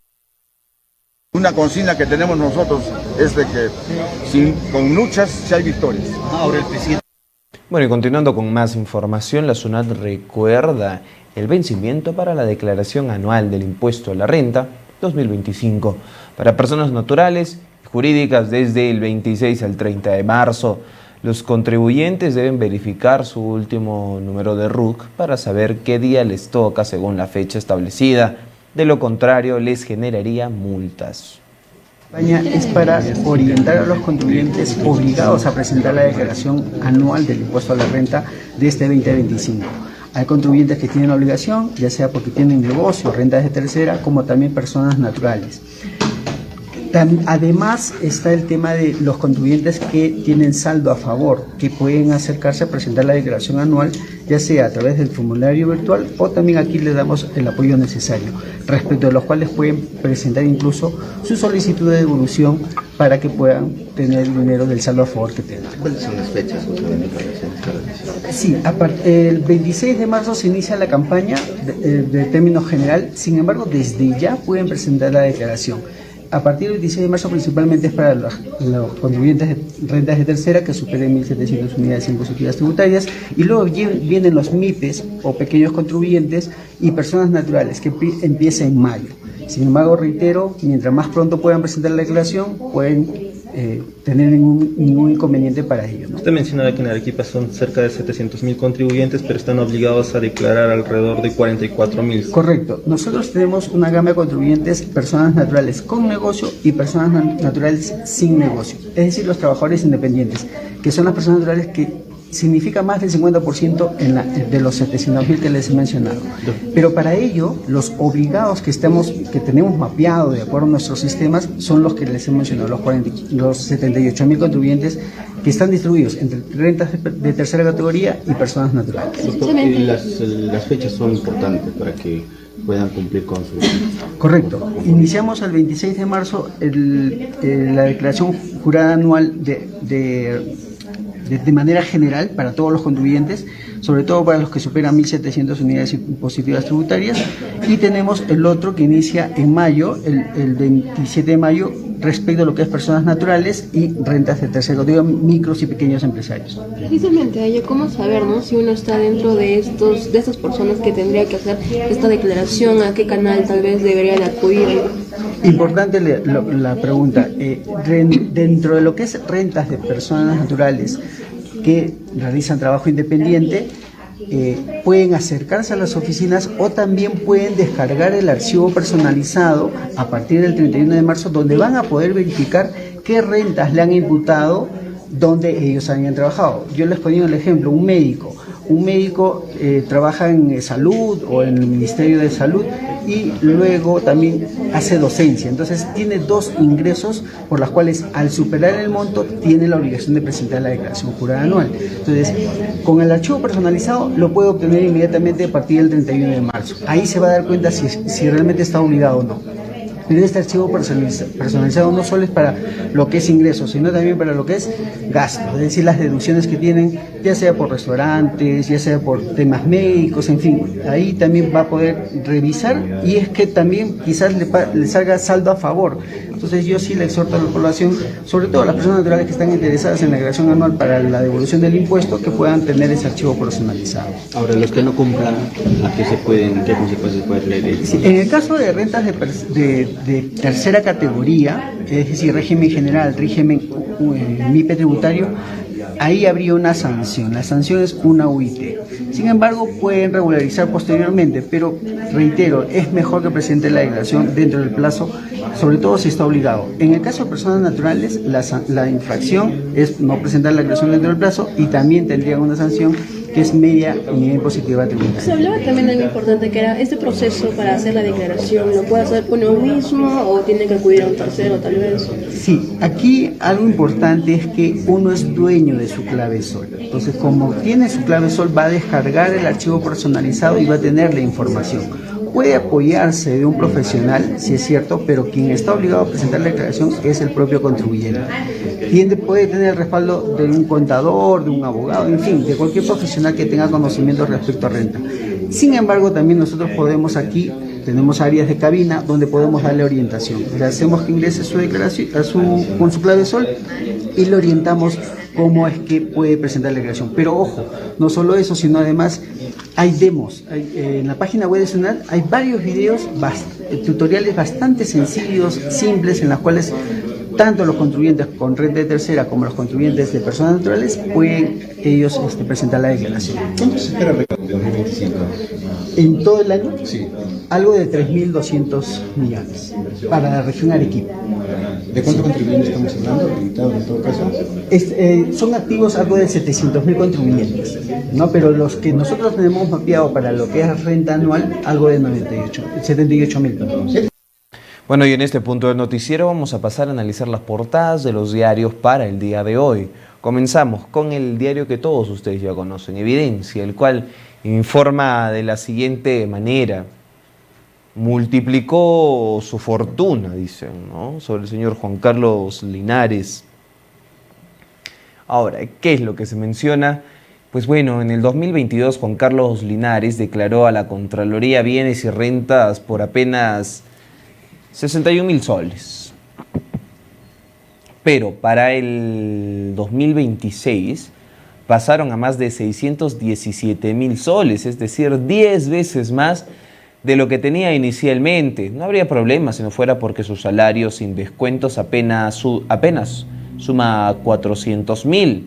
una consigna que tenemos nosotros es de que con luchas sí hay victorias. Ahora el presidente. Bueno, y continuando con más información, la SUNAT recuerda el vencimiento para la declaración anual del impuesto a la renta 2025 para personas naturales y jurídicas desde el 26 al 30 de marzo. Los contribuyentes deben verificar su último número de RUC para saber qué día les toca según la fecha establecida. De lo contrario, les generaría multas. Es para orientar a los contribuyentes obligados a presentar la declaración anual del impuesto a la renta de este 2025. Hay contribuyentes que tienen obligación, ya sea porque tienen negocio, rentas de tercera, como también personas naturales. Además está el tema de los contribuyentes que tienen saldo a favor, que pueden acercarse a presentar la declaración anual, ya sea a través del formulario virtual o también aquí les damos el apoyo necesario, respecto a los cuales pueden presentar incluso su solicitud de devolución para que puedan tener el dinero del saldo a favor que tengan. ¿Cuáles son las fechas? Sí, el 26 de marzo se inicia la campaña de término general, sin embargo desde ya pueden presentar la declaración. A partir del 16 de marzo principalmente es para los contribuyentes de rentas de tercera que superen 1.700 unidades impositivas tributarias, y luego vienen los MIPES o pequeños contribuyentes y personas naturales que empieza en mayo. Sin embargo, reitero, mientras más pronto puedan presentar la declaración, pueden tener ningún inconveniente para ello, ¿no? Usted mencionaba que en Arequipa son cerca de 700.000 contribuyentes, pero están obligados a declarar alrededor de 44.000. Correcto. Nosotros tenemos una gama de contribuyentes, personas naturales con negocio y personas naturales sin negocio. Es decir, los trabajadores independientes, que son las personas naturales que significa más del 50% de los 700.000 que les he mencionado. Pero para ello, los obligados que tenemos mapeado de acuerdo a nuestros sistemas son los que les he mencionado, los 78.000 contribuyentes que están distribuidos entre rentas de tercera categoría y personas naturales. Doctor, las fechas son importantes para que puedan cumplir con su... Correcto. Iniciamos el 26 de marzo la declaración jurada anual de manera general para todos los contribuyentes, sobre todo para los que superan 1.700 unidades impositivas tributarias, y tenemos el otro que inicia en mayo, el 27 de mayo, respecto a lo que es personas naturales y rentas de tercer categoría, micros y pequeños empresarios. Precisamente, Aya, ¿cómo saber, no, si uno está dentro de estas personas que tendría que hacer esta declaración? ¿A qué canal tal vez debería de acudir? Importante la pregunta. Dentro de lo que es rentas de personas naturales que realizan trabajo independiente, pueden acercarse a las oficinas o también pueden descargar el archivo personalizado a partir del 31 de marzo, donde van a poder verificar qué rentas le han imputado donde ellos habían trabajado. Yo les ponía el ejemplo, un médico trabaja en salud o en el Ministerio de Salud y luego también hace docencia. Entonces tiene dos ingresos por las cuales al superar el monto tiene la obligación de presentar la declaración jurada anual. Entonces, con el archivo personalizado lo puede obtener inmediatamente a partir del 31 de marzo. Ahí se va a dar cuenta si realmente está obligado o no. Pero este archivo personalizado no solo es para lo que es ingresos, sino también para lo que es gasto, es decir, las deducciones que tienen, ya sea por restaurantes, ya sea por temas médicos, en fin, ahí también va a poder revisar y es que también quizás le salga saldo a favor. Entonces yo sí le exhorto a la población, sobre todo a las personas naturales que están interesadas en la declaración anual para la devolución del impuesto, que puedan tener ese archivo personalizado. Ahora, los que no cumplan, ¿qué consecuencias puede traer? Sí, en el caso de rentas de tercera categoría, es decir, régimen general, régimen MIPE tributario, ahí habría una sanción. La sanción es una UIT. Sin embargo, pueden regularizar posteriormente, pero reitero, es mejor que presente la declaración dentro del plazo, sobre todo si está obligado. En el caso de personas naturales, la infracción es no presentar la declaración dentro del plazo y también tendrían una sanción que es media unidad impositiva tributaria. Se hablaba también de algo importante, que era este proceso para hacer la declaración. ¿Lo puede hacer uno mismo o tiene que acudir a un tercero tal vez? Sí, aquí algo importante es que uno es dueño de su clave SOL. Entonces, como tiene su clave SOL, va a descargar el archivo personalizado y va a tener la información. Puede apoyarse de un profesional, si es cierto, pero quien está obligado a presentar la declaración es el propio contribuyente. Puede tener el respaldo de un contador, de un abogado, en fin, de cualquier profesional que tenga conocimiento respecto a renta. Sin embargo, también nosotros podemos aquí, tenemos áreas de cabina donde podemos darle orientación. Le hacemos que ingrese su declaración con su clave SOL y le orientamos cómo es que puede presentar la declaración. Pero ojo, no solo eso, sino además hay demos. En la página web de SUNAT hay varios videos, tutoriales bastante sencillos, simples, en las cuales tanto los contribuyentes con renta de tercera como los contribuyentes de personas naturales pueden ellos presentar la declaración. ¿Cuánto se espera recaudar en 2025? ¿En todo el año? Sí. Algo de 3.200 millones para la región Arequipa. ¿De cuántos contribuyentes estamos hablando, habilitados en todo caso? Son activos algo de 700.000 contribuyentes, ¿no? Pero los que nosotros tenemos mapeado para lo que es renta anual, algo de 78.000. Bueno, y en este punto del noticiero vamos a pasar a analizar las portadas de los diarios para el día de hoy. Comenzamos con el diario que todos ustedes ya conocen, Evidencia, el cual informa de la siguiente manera. Multiplicó su fortuna, dicen, ¿no?, sobre el señor Juan Carlos Linares. Ahora, ¿qué es lo que se menciona? Pues bueno, en el 2022 Juan Carlos Linares declaró a la Contraloría bienes y rentas por apenas 61.000 soles. Pero para el 2026 pasaron a más de 617.000 soles, es decir, 10 veces más de lo que tenía inicialmente. No habría problema si no fuera porque su salario sin descuentos apenas suma 400.000.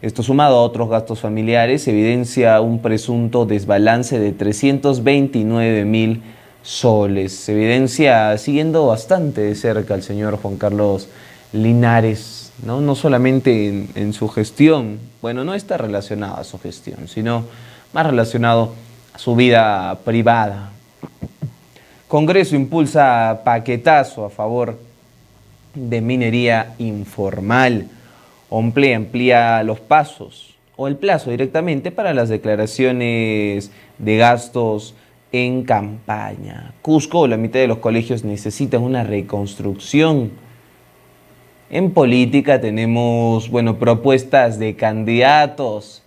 Esto sumado a otros gastos familiares evidencia un presunto desbalance de 329.000 soles. Se evidencia siguiendo bastante de cerca al señor Juan Carlos Linares, no solamente en su gestión. Bueno, no está relacionado a su gestión, sino más relacionado a su vida privada. Congreso impulsa paquetazo a favor de minería informal. OMPLE amplía los pasos o el plazo directamente para las declaraciones de gastos en campaña. Cusco, la mitad de los colegios necesitan una reconstrucción. En política tenemos, propuestas de candidatos.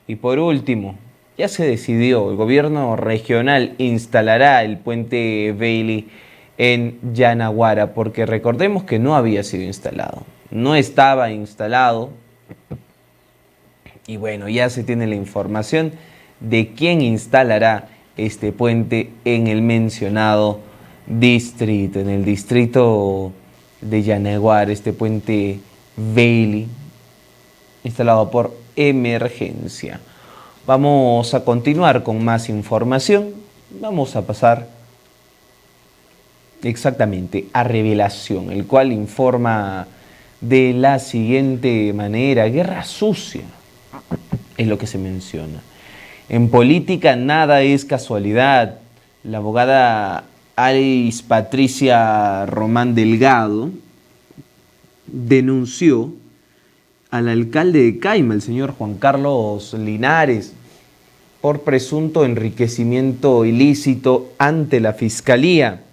Y por último, ya se decidió, el gobierno regional instalará el puente Bailey en Yanaguara, porque recordemos que no había sido instalado, no estaba instalado. Y bueno, ya se tiene la información de quién instalará este puente en el mencionado distrito, en el distrito de Yanaguara, este puente Bailey, instalado por emergencia. Vamos a continuar con más información. Vamos a pasar exactamente a Revelación, el cual informa de la siguiente manera: guerra sucia es lo que se menciona. En política nada es casualidad. La abogada Alice Patricia Román Delgado denunció al alcalde de Caima, el señor Juan Carlos Linares, por presunto enriquecimiento ilícito ante la Fiscalía.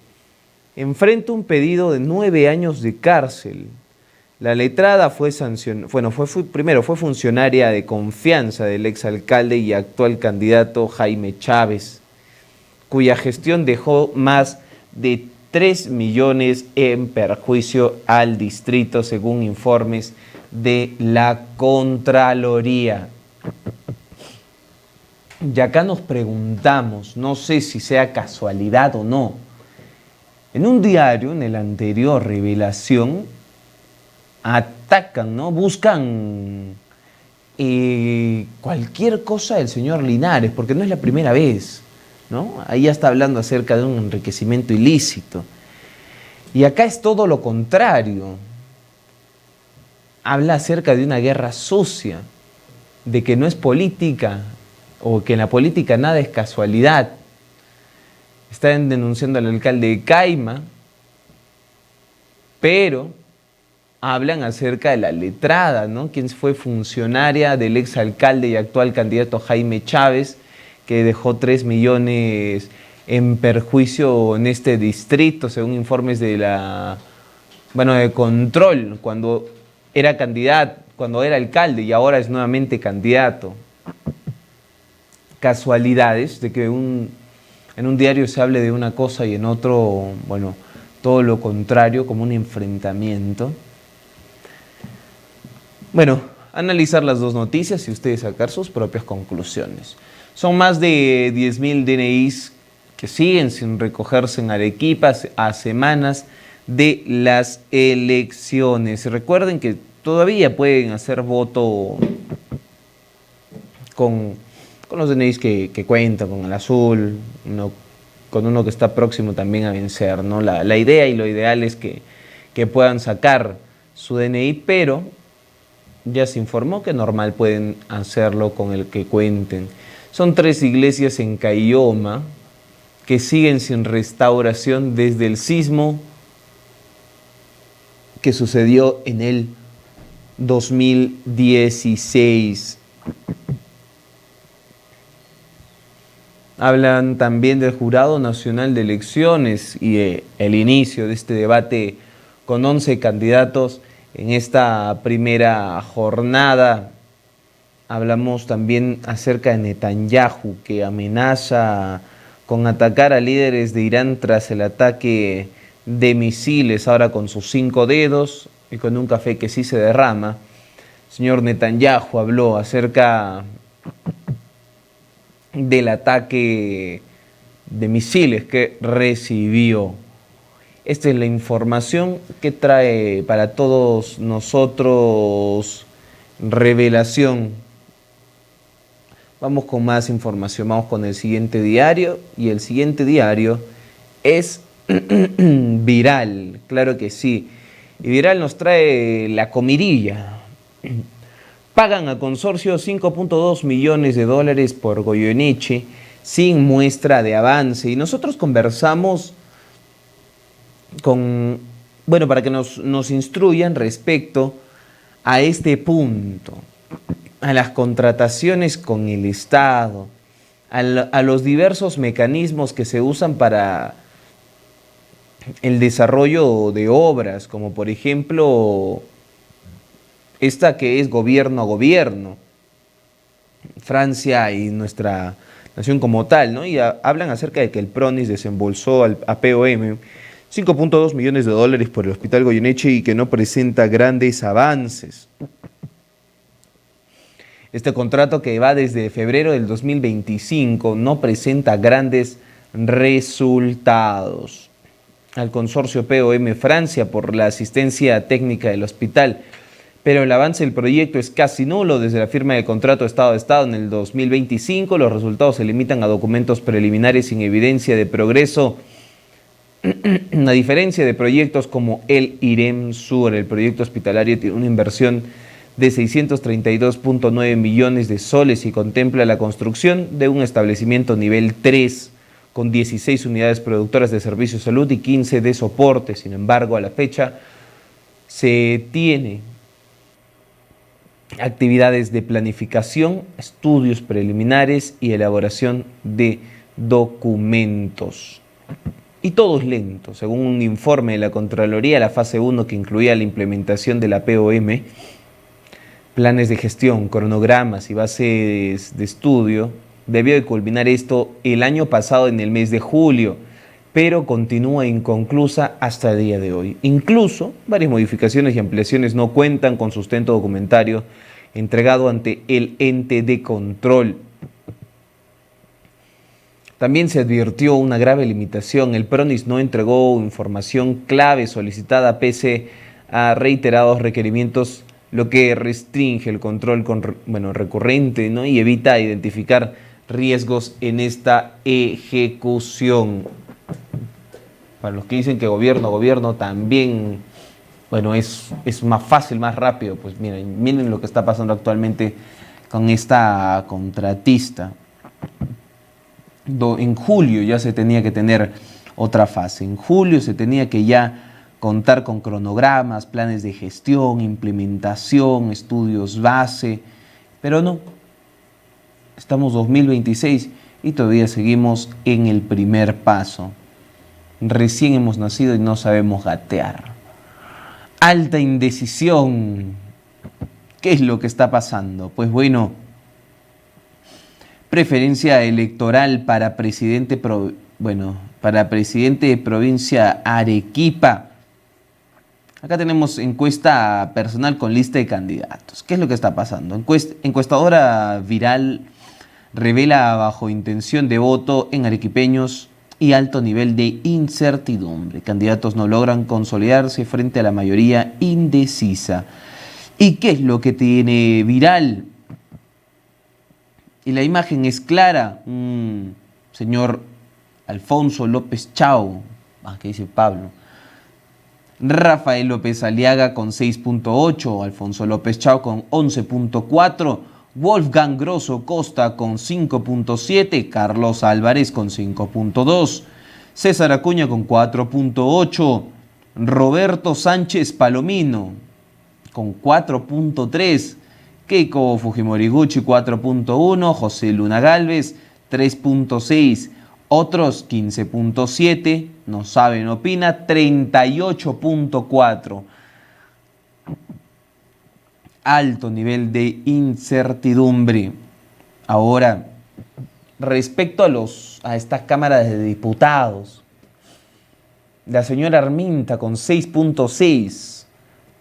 Enfrenta un pedido de 9 años de cárcel. La letrada fue funcionaria de confianza del exalcalde y actual candidato Jaime Chávez, cuya gestión dejó más de 3 millones en perjuicio al distrito, según informes de la Contraloría. Y acá nos preguntamos, no sé si sea casualidad o no, en un diario, en el anterior Revelación, atacan, ¿no? Buscan cualquier cosa del señor Linares, porque no es la primera vez, ¿no? Ahí ya está hablando acerca de un enriquecimiento ilícito. Y acá es todo lo contrario. Habla acerca de una guerra sucia, de que no es política, o que en la política nada es casualidad. Están denunciando al alcalde de Caima, pero hablan acerca de la letrada, ¿no? Quien fue funcionaria del exalcalde y actual candidato Jaime Chávez, que dejó 3 millones en perjuicio en este distrito, según informes de de control, cuando era candidato, cuando era alcalde y ahora es nuevamente candidato. Casualidades de que en un diario se hable de una cosa y en otro, todo lo contrario, como un enfrentamiento. Analizar las dos noticias y ustedes sacar sus propias conclusiones. Son más de 10.000 DNIs que siguen sin recogerse en Arequipa a semanas de las elecciones. Recuerden que todavía pueden hacer voto con los DNIs que cuentan, con el azul, con uno que está próximo también a vencer, ¿no? La idea y lo ideal es que puedan sacar su DNI, pero ya se informó que normal pueden hacerlo con el que cuenten. Son 3 iglesias en Caylloma que siguen sin restauración desde el sismo que sucedió en el 2016. Hablan también del Jurado Nacional de Elecciones y el inicio de este debate con 11 candidatos en esta primera jornada. Hablamos también acerca de Netanyahu, que amenaza con atacar a líderes de Irán tras el ataque de misiles, ahora con sus 5 dedos y con un café que sí se derrama. El señor Netanyahu habló acerca del ataque de misiles que recibió. Esta es la información que trae para todos nosotros Revelación. Vamos con más información, vamos con el siguiente diario, y el siguiente diario es Viral, claro que sí. Y Viral nos trae la comidilla. Pagan a consorcio $5.2 millones por Goyeneche sin muestra de avance. Y nosotros conversamos para que nos instruyan respecto a este punto, a las contrataciones con el Estado, a los diversos mecanismos que se usan para el desarrollo de obras, como por ejemplo esta que es gobierno a gobierno, Francia y nuestra nación como tal, ¿no? Y hablan acerca de que el PRONIS desembolsó a POM 5.2 millones de dólares por el Hospital Goyeneche y que no presenta grandes avances. Este contrato, que va desde febrero del 2025, no presenta grandes resultados. Al consorcio POM Francia por la asistencia técnica del hospital, pero el avance del proyecto es casi nulo. Desde la firma del contrato Estado a Estado en el 2025, los resultados se limitan a documentos preliminares sin evidencia de progreso, a diferencia de proyectos como el IREM Sur. El proyecto hospitalario tiene una inversión de 632.9 millones de soles y contempla la construcción de un establecimiento nivel 3 con 16 unidades productoras de servicios de salud y 15 de soporte. Sin embargo, a la fecha se tiene actividades de planificación, estudios preliminares y elaboración de documentos. Y todo es lento. Según un informe de la Contraloría, la fase 1, que incluía la implementación de la POM, planes de gestión, cronogramas y bases de estudio, debió de culminar esto el año pasado en el mes de julio, pero continúa inconclusa hasta el día de hoy. Incluso varias modificaciones y ampliaciones no cuentan con sustento documentario entregado ante el ente de control. También se advirtió una grave limitación. El PRONIS no entregó información clave solicitada pese a reiterados requerimientos, lo que restringe el control recurrente, ¿no? Y evita identificar riesgos en esta ejecución. Para los que dicen que gobierno también, es más fácil, más rápido, pues miren lo que está pasando actualmente con esta contratista. En julio ya se tenía que tener otra fase. En julio se tenía que ya contar con cronogramas, planes de gestión, implementación, estudios base, pero no. Estamos 2026 y todavía seguimos en el primer paso. Recién hemos nacido y no sabemos gatear. Alta indecisión. ¿Qué es lo que está pasando? Pues bueno, preferencia electoral para presidente de provincia Arequipa. Acá tenemos encuesta personal con lista de candidatos. ¿Qué es lo que está pasando? Encuestadora Viral revela bajo intención de voto en arequipeños y alto nivel de incertidumbre. Candidatos no logran consolidarse frente a la mayoría indecisa. ¿Y qué es lo que tiene Viral? Y la imagen es clara. Señor Alfonso López Chao, ¿qué dice Pablo? Rafael López Aliaga con 6.8, Alfonso López Chao con 11.4, Wolfgang Grosso Costa con 5.7, Carlos Álvarez con 5.2, César Acuña con 4.8, Roberto Sánchez Palomino con 4.3, Keiko Fujimoriguchi 4.1, José Luna Gálvez 3.6, otros 15.7, no saben, opina 38.4. Alto nivel de incertidumbre. Ahora, respecto a esta Cámara de Diputados, la señora Arminta con 6.6,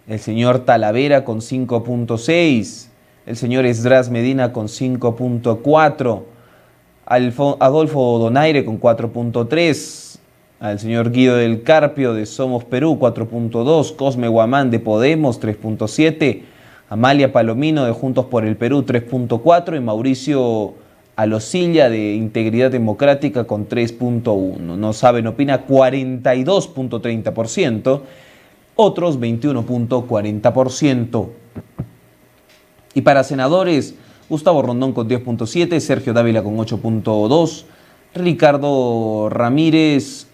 el señor Talavera con 5.6, el señor Esdras Medina con 5.4, Adolfo Donaire con 4.3, al señor Guido del Carpio de Somos Perú 4.2, Cosme Guamán de Podemos 3.7, Amalia Palomino de Juntos por el Perú 3.4 y Mauricio Alosilla de Integridad Democrática con 3.1. No saben, opina 42.30%, otros 21.40%. Y para senadores, Gustavo Rondón con 10.7, Sergio Dávila con 8.2, Ricardo Ramírez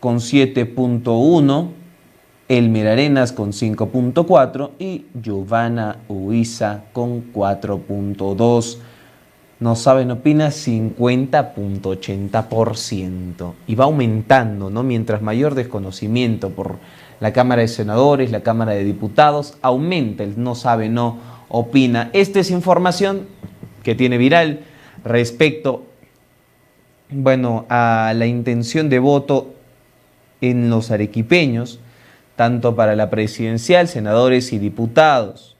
con 7.1, Elmer Arenas con 5.4 y Giovanna Huiza con 4.2. No saben, opina 50.80%. Y va aumentando, ¿no? Mientras mayor desconocimiento por la Cámara de Senadores, la Cámara de Diputados, aumenta el no sabe, no opina. Esta es información que tiene Viral respecto, a la intención de voto en los arequipeños, tanto para la presidencial, senadores y diputados.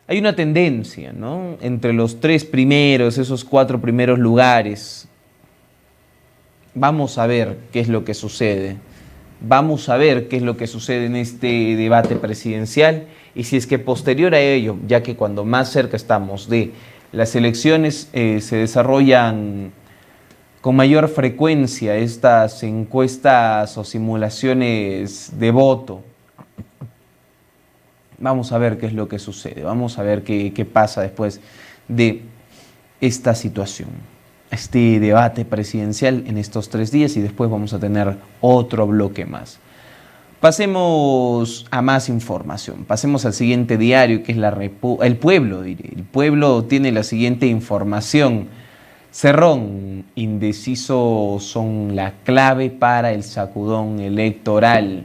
Hay una tendencia, ¿no?, entre los tres primeros, esos cuatro primeros lugares. Vamos a ver qué es lo que sucede. Vamos a ver qué es lo que sucede en este debate presidencial y si es que posterior a ello, ya que cuando más cerca estamos de las elecciones, se desarrollan con mayor frecuencia estas encuestas o simulaciones de voto. Vamos a ver qué es lo que sucede, vamos a ver qué pasa después de esta situación, este debate presidencial en estos 3 días y después vamos a tener otro bloque más. Pasemos a más información, pasemos al siguiente diario que es El Pueblo, diré. El Pueblo tiene la siguiente información. Cerrón, indecisos son la clave para el sacudón electoral.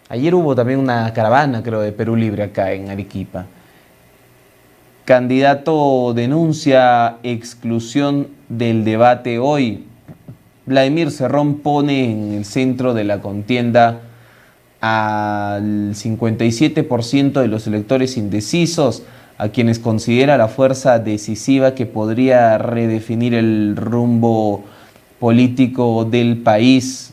Ayer hubo también una caravana, creo, de Perú Libre acá en Arequipa. Candidato denuncia exclusión del debate hoy. Vladimir Cerrón pone en el centro de la contienda al 57% de los electores indecisos, a quienes considera la fuerza decisiva que podría redefinir el rumbo político del país.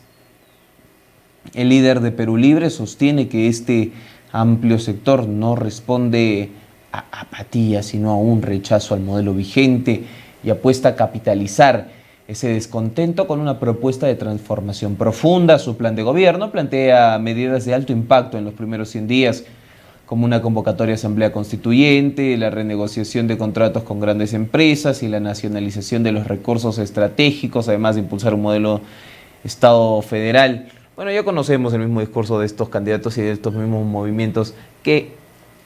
El líder de Perú Libre sostiene que este amplio sector no responde a apatía, sino a un rechazo al modelo vigente y apuesta a capitalizar ese descontento con una propuesta de transformación profunda. Su plan de gobierno plantea medidas de alto impacto en los primeros 100 días, como una convocatoria a asamblea constituyente, la renegociación de contratos con grandes empresas y la nacionalización de los recursos estratégicos, además de impulsar un modelo Estado federal. Bueno, ya conocemos el mismo discurso de estos candidatos y de estos mismos movimientos que,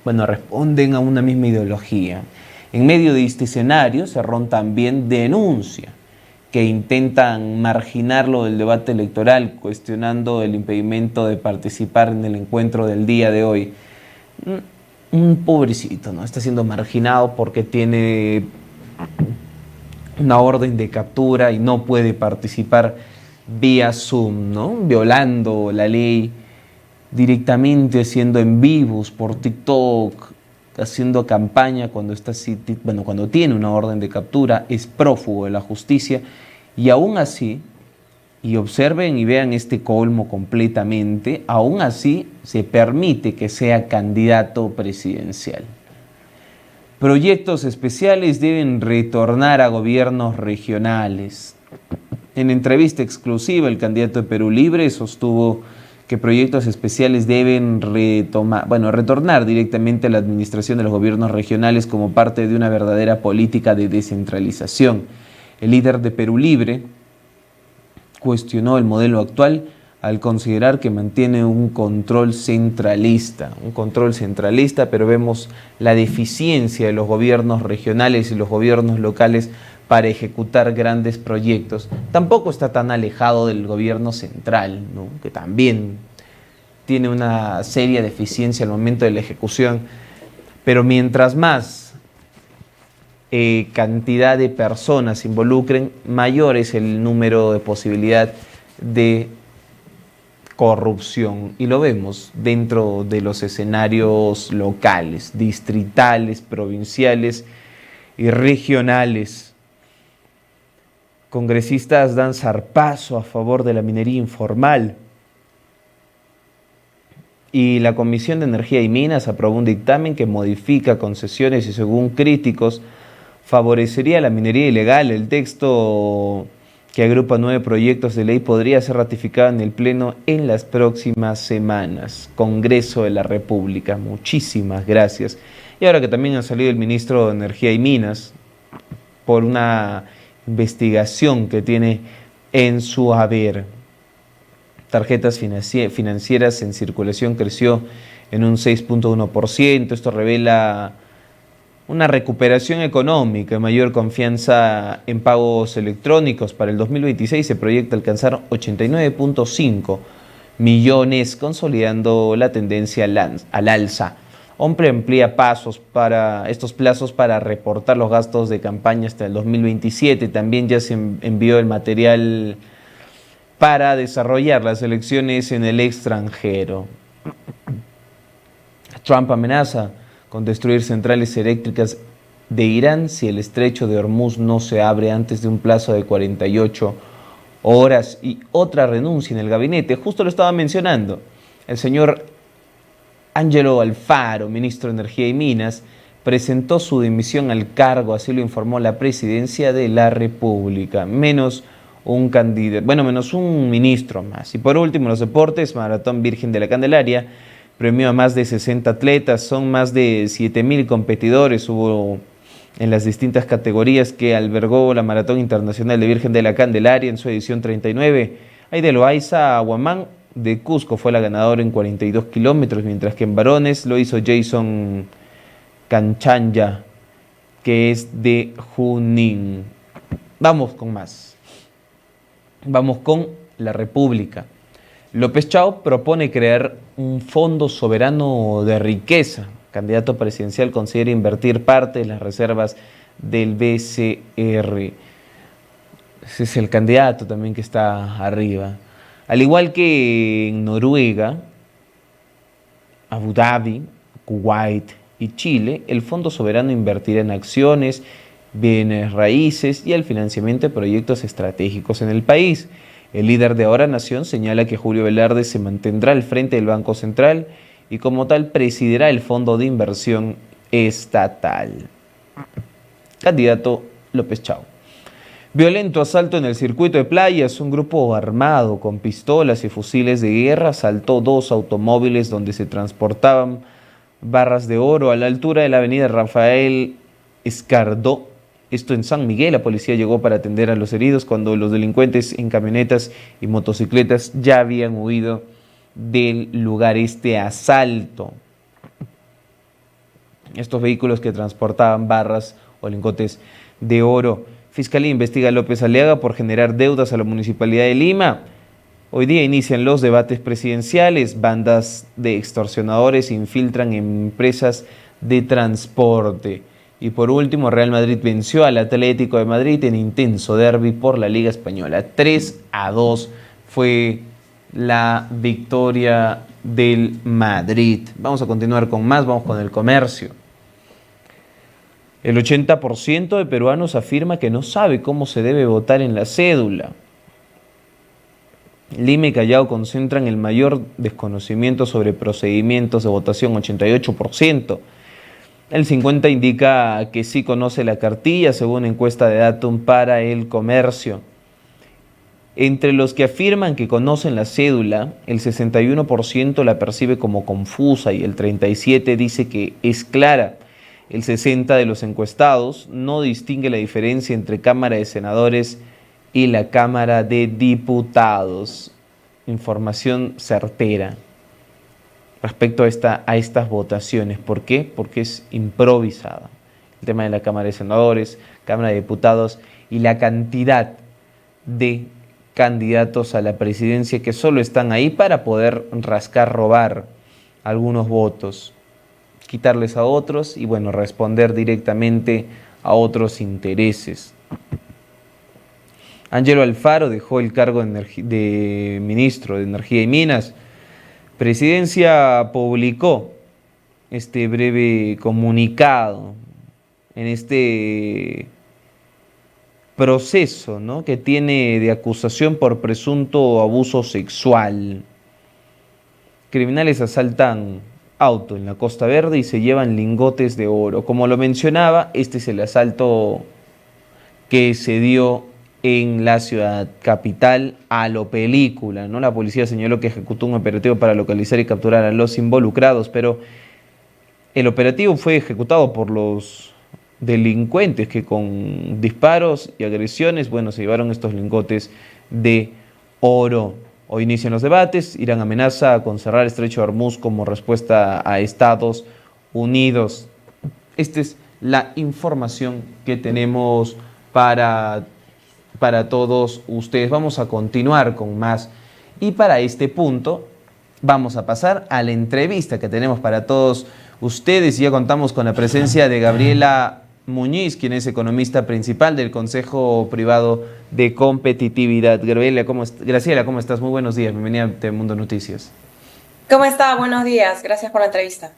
bueno, responden a una misma ideología. En medio de este escenario, Cerrón también denuncia que intentan marginarlo del debate electoral, cuestionando el impedimento de participar en el encuentro del día de hoy. Un pobrecito, ¿no? Está siendo marginado porque tiene una orden de captura y no puede participar vía Zoom, ¿no? Violando la ley, directamente haciendo en vivos por TikTok, haciendo campaña cuando cuando tiene una orden de captura, es prófugo de la justicia y aún así, y observen y vean este colmo completamente, aún así se permite que sea candidato presidencial. Proyectos especiales deben retornar a gobiernos regionales. En entrevista exclusiva, el candidato de Perú Libre sostuvo que proyectos especiales deben retornar directamente a la administración de los gobiernos regionales como parte de una verdadera política de descentralización. El líder de Perú Libre cuestionó el modelo actual al considerar que mantiene un control centralista, pero vemos la deficiencia de los gobiernos regionales y los gobiernos locales para ejecutar grandes proyectos. Tampoco está tan alejado del gobierno central, ¿no?, que también tiene una seria deficiencia al momento de la ejecución, pero mientras más cantidad de personas se involucren, mayor es el número de posibilidad de corrupción, y lo vemos dentro de los escenarios locales, distritales, provinciales y regionales. Congresistas dan zarpazo a favor de la minería informal. Y la Comisión de Energía y Minas aprobó un dictamen que modifica concesiones y, según críticos, favorecería la minería ilegal. El texto, que agrupa 9 proyectos de ley, podría ser ratificado en el Pleno en las próximas semanas. Congreso de la República. Muchísimas gracias. Y ahora que también ha salido el ministro de Energía y Minas por una investigación que tiene en su haber. Tarjetas financieras en circulación creció en un 6.1%. Esto revela una recuperación económica, mayor confianza en pagos electrónicos. Para el 2026 se proyecta alcanzar 89.5 millones, consolidando la tendencia al alza. OMPRE amplía estos plazos para reportar los gastos de campaña hasta el 2027. También ya se envió el material para desarrollar las elecciones en el extranjero. Trump amenaza con destruir centrales eléctricas de Irán si el estrecho de Hormuz no se abre antes de un plazo de 48 horas. Y otra renuncia en el gabinete, justo lo estaba mencionando, el señor Angelo Alfaro, ministro de Energía y Minas, presentó su dimisión al cargo, así lo informó la Presidencia de la República. Menos un candidato, menos un ministro más. Y por último, los deportes, Maratón Virgen de la Candelaria premió a más de 60 atletas, son más de 7.000 competidores, hubo en las distintas categorías que albergó la Maratón Internacional de Virgen de la Candelaria en su edición 39. Aide Loaiza Aguamán de Cusco fue la ganadora en 42 kilómetros, mientras que en varones lo hizo Jason Canchanya, que es de Junín. Vamos con más. Vamos con la República. López Chao propone crear un fondo soberano de riqueza. Candidato presidencial considera invertir parte de las reservas del BCR. Ese es el candidato también que está arriba. Al igual que en Noruega, Abu Dhabi, Kuwait y Chile, el Fondo Soberano invertirá en acciones, bienes raíces y el financiamiento de proyectos estratégicos en el país. El líder de Ahora Nación señala que Julio Velarde se mantendrá al frente del Banco Central y como tal presidirá el Fondo de Inversión Estatal. Candidato López Chao. Violento asalto en el circuito de playas. Un grupo armado con pistolas y fusiles de guerra asaltó 2 automóviles donde se transportaban barras de oro a la altura de la avenida Rafael Escardó. Esto en San Miguel. La policía llegó para atender a los heridos cuando los delincuentes en camionetas y motocicletas ya habían huido del lugar. Este asalto, estos vehículos que transportaban barras o lingotes de oro. Fiscalía investiga a López Aliaga por generar deudas a la Municipalidad de Lima. Hoy día inician los debates presidenciales. Bandas de extorsionadores infiltran en empresas de transporte. Y por último, Real Madrid venció al Atlético de Madrid en intenso derbi por la Liga Española. 3-2 fue la victoria del Madrid. Vamos a continuar con más, vamos con el comercio. El 80% de peruanos afirma que no sabe cómo se debe votar en la cédula. Lima y Callao concentran el mayor desconocimiento sobre procedimientos de votación, 88%. El 50% indica que sí conoce la cartilla, según encuesta de Datum para el comercio. Entre los que afirman que conocen la cédula, el 61% la percibe como confusa y el 37% dice que es clara. El 60% de los encuestados no distingue la diferencia entre Cámara de Senadores y la Cámara de Diputados. Información certera respecto a estas votaciones. ¿Por qué? Porque es improvisada. El tema de la Cámara de Senadores, Cámara de Diputados y la cantidad de candidatos a la presidencia que solo están ahí para poder rascar, robar algunos votos, quitarles a otros y responder directamente a otros intereses. Angelo Alfaro dejó el cargo de ministro de Energía y Minas. Presidencia publicó este breve comunicado en este proceso, ¿no?, que tiene de acusación por presunto abuso sexual. Criminales asaltan auto en la Costa Verde y se llevan lingotes de oro. Como lo mencionaba, este es el asalto que se dio en la ciudad capital a lo película, ¿no? La policía señaló que ejecutó un operativo para localizar y capturar a los involucrados, pero el operativo fue ejecutado por los delincuentes que con disparos y agresiones, se llevaron estos lingotes de oro. Hoy inician los debates. Irán amenaza con cerrar el estrecho de Hormuz como respuesta a Estados Unidos. Esta es la información que tenemos para todos ustedes. Vamos a continuar con más. Y para este punto vamos a pasar a la entrevista que tenemos para todos ustedes. Ya contamos con la presencia de Gabriela Muñiz, quien es economista principal del Consejo Privado de Competitividad. Graciela, ¿cómo estás? Muy buenos días, bienvenida a Telemundo Noticias. ¿Cómo está? Buenos días, gracias por la entrevista.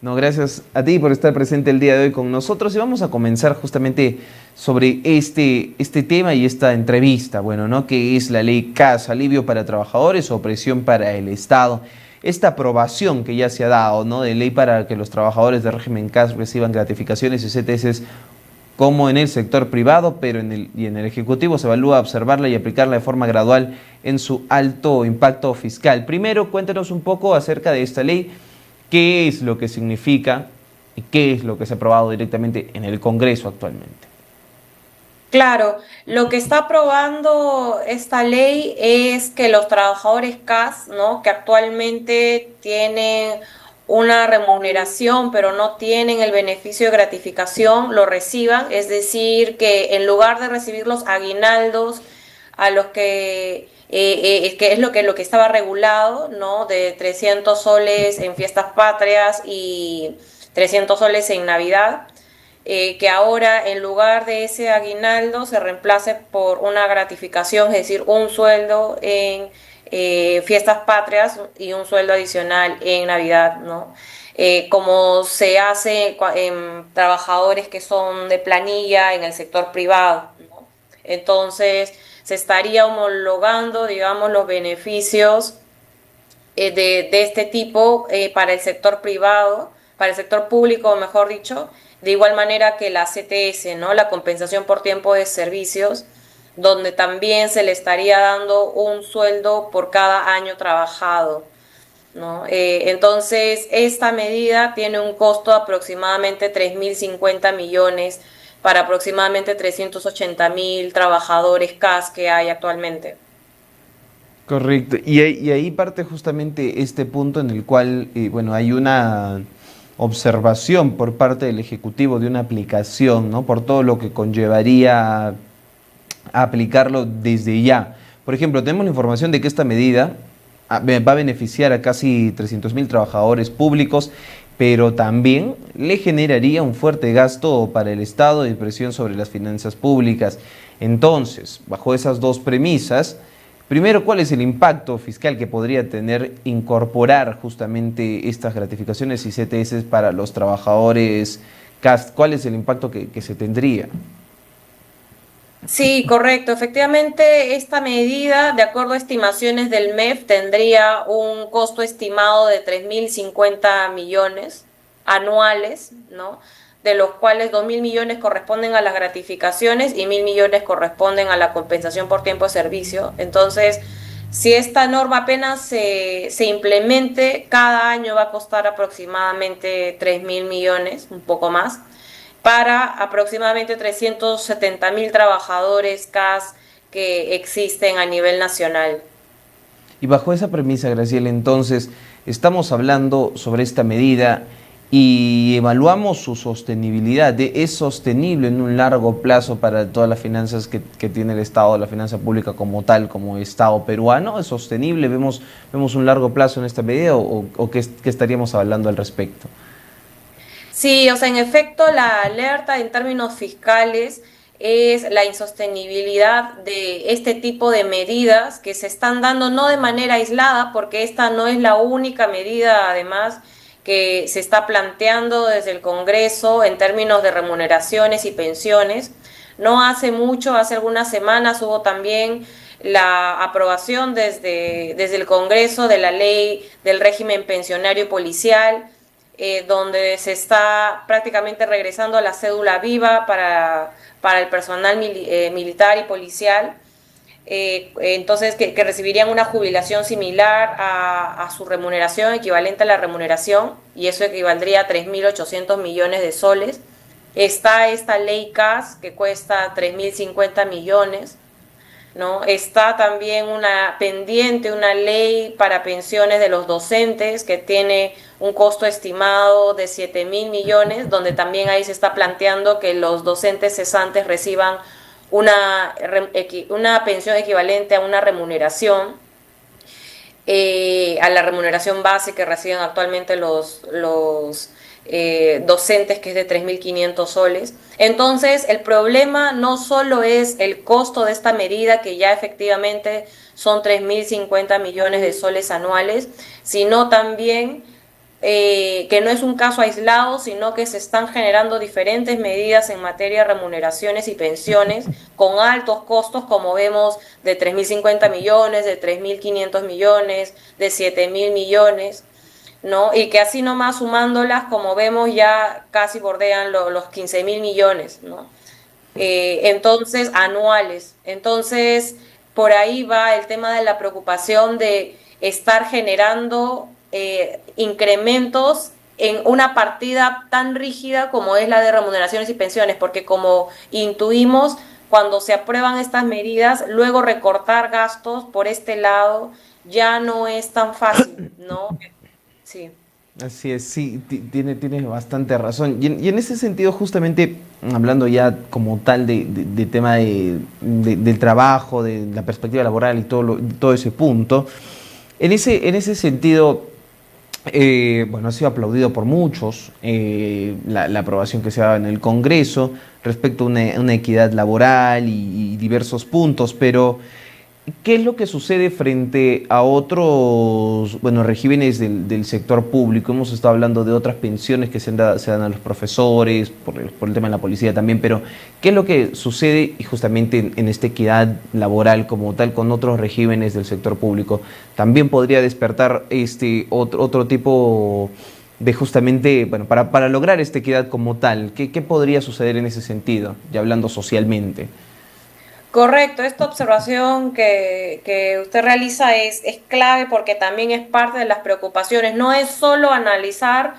No, gracias a ti por estar presente el día de hoy con nosotros y vamos a comenzar justamente sobre este tema y esta entrevista, bueno, ¿no? Que es la ley CAS, alivio para trabajadores o presión para el Estado. Esta aprobación que ya se ha dado, ¿no? De ley para que los trabajadores de régimen CAS reciban gratificaciones y CTS como en el sector privado, pero en el Ejecutivo se evalúa observarla y aplicarla de forma gradual en su alto impacto fiscal. Primero, cuéntanos un poco acerca de esta ley. ¿Qué es lo que significa y qué es lo que se ha aprobado directamente en el Congreso actualmente? Claro, lo que está aprobando esta ley es que los trabajadores CAS, ¿no? Que actualmente tienen una remuneración pero no tienen el beneficio de gratificación, lo reciban, es decir, que en lugar de recibir los aguinaldos a los que es lo que estaba regulado, ¿no? De 300 soles en fiestas patrias y 300 soles en Navidad, que ahora en lugar de ese aguinaldo se reemplace por una gratificación, es decir, un sueldo en fiestas patrias y un sueldo adicional en Navidad, ¿no? Como se hace en trabajadores que son de planilla en el sector privado, ¿no? Entonces, se estaría homologando, digamos, los beneficios de este tipo para el sector privado, para el sector público, mejor dicho, de igual manera que la CTS, ¿no? La compensación por tiempo de servicios, donde también se le estaría dando un sueldo por cada año trabajado, ¿no? Entonces, esta medida tiene un costo de aproximadamente 3.050 millones para aproximadamente 380.000 trabajadores CAS que hay actualmente. Correcto, y ahí parte justamente este punto en el cual, bueno, hay una observación por parte del Ejecutivo de una aplicación, ¿no? Por todo lo que conllevaría a aplicarlo desde ya. Por ejemplo, tenemos la información de que esta medida va a beneficiar a casi 300.000 trabajadores públicos, pero también le generaría un fuerte gasto para el Estado y presión sobre las finanzas públicas. Entonces, bajo esas dos premisas, primero, ¿cuál es el impacto fiscal que podría tener incorporar justamente estas gratificaciones y CTS para los trabajadores CAS? ¿Cuál es el impacto que se tendría? Sí, correcto. Efectivamente, esta medida, de acuerdo a estimaciones del MEF, tendría un costo estimado de 3.050 millones anuales, ¿no? De los cuales 2.000 millones corresponden a las gratificaciones y 1.000 millones corresponden a la compensación por tiempo de servicio. Entonces, si esta norma apenas se implemente, cada año va a costar aproximadamente 3.000 millones, un poco más, para aproximadamente 370.000 trabajadores CAS que existen a nivel nacional. Y bajo esa premisa, Graciela, entonces, estamos hablando sobre esta medida y evaluamos su sostenibilidad. ¿Es sostenible en un largo plazo para todas las finanzas que tiene el Estado, la finanza pública como tal, como Estado peruano? ¿Es sostenible? ¿Vemos un largo plazo en esta medida o qué estaríamos hablando al respecto? Sí, o sea, en efecto, la alerta en términos fiscales es la insostenibilidad de este tipo de medidas que se están dando no de manera aislada, porque esta no es la única medida, además, que se está planteando desde el Congreso en términos de remuneraciones y pensiones. No hace mucho, hace algunas semanas, hubo también la aprobación desde el Congreso de la ley del régimen pensionario y policial, donde se está prácticamente regresando a la cédula viva para el personal militar y policial, entonces que recibirían una jubilación similar a su remuneración, equivalente a la remuneración, y eso equivaldría a 3.800 millones de soles. Está esta ley CAS que cuesta 3.050 millones, ¿no? Está también una ley para pensiones de los docentes que tiene un costo estimado de 7.000 millones, donde también ahí se está planteando que los docentes cesantes reciban una pensión equivalente a una remuneración, a la remuneración base que reciben actualmente los docentes, que es de 3.500 soles. Entonces, el problema no solo es el costo de esta medida, que ya efectivamente son 3.050 millones de soles anuales, sino también que no es un caso aislado, sino que se están generando diferentes medidas en materia de remuneraciones y pensiones con altos costos, como vemos, de 3.050 millones, de 3.500 millones, de 7.000 millones, ¿no? Y que así nomás sumándolas, como vemos, ya casi bordean los 15.000 millones, ¿no? Entonces, anuales. Entonces, por ahí va el tema de la preocupación de estar generando incrementos en una partida tan rígida como es la de remuneraciones y pensiones, porque como intuimos, cuando se aprueban estas medidas, luego recortar gastos por este lado ya no es tan fácil, ¿no? Sí. Así es, sí, tienes bastante razón. Y en ese sentido, justamente, hablando ya como tal de tema del trabajo, de la perspectiva laboral y todo ese punto, en ese sentido, bueno, ha sido aplaudido por muchos la aprobación que se ha dado en el Congreso respecto a una equidad laboral y diversos puntos, pero ¿qué es lo que sucede frente a otros, bueno, regímenes del sector público? Hemos estado hablando de otras pensiones que se dan a los profesores, por el tema de la policía también, pero ¿qué es lo que sucede justamente en esta equidad laboral como tal con otros regímenes del sector público? También podría despertar otro tipo de justamente, bueno, para lograr esta equidad como tal. ¿Qué podría suceder en ese sentido, ya hablando socialmente? Correcto, esta observación que usted realiza es clave, porque también es parte de las preocupaciones. No es solo analizar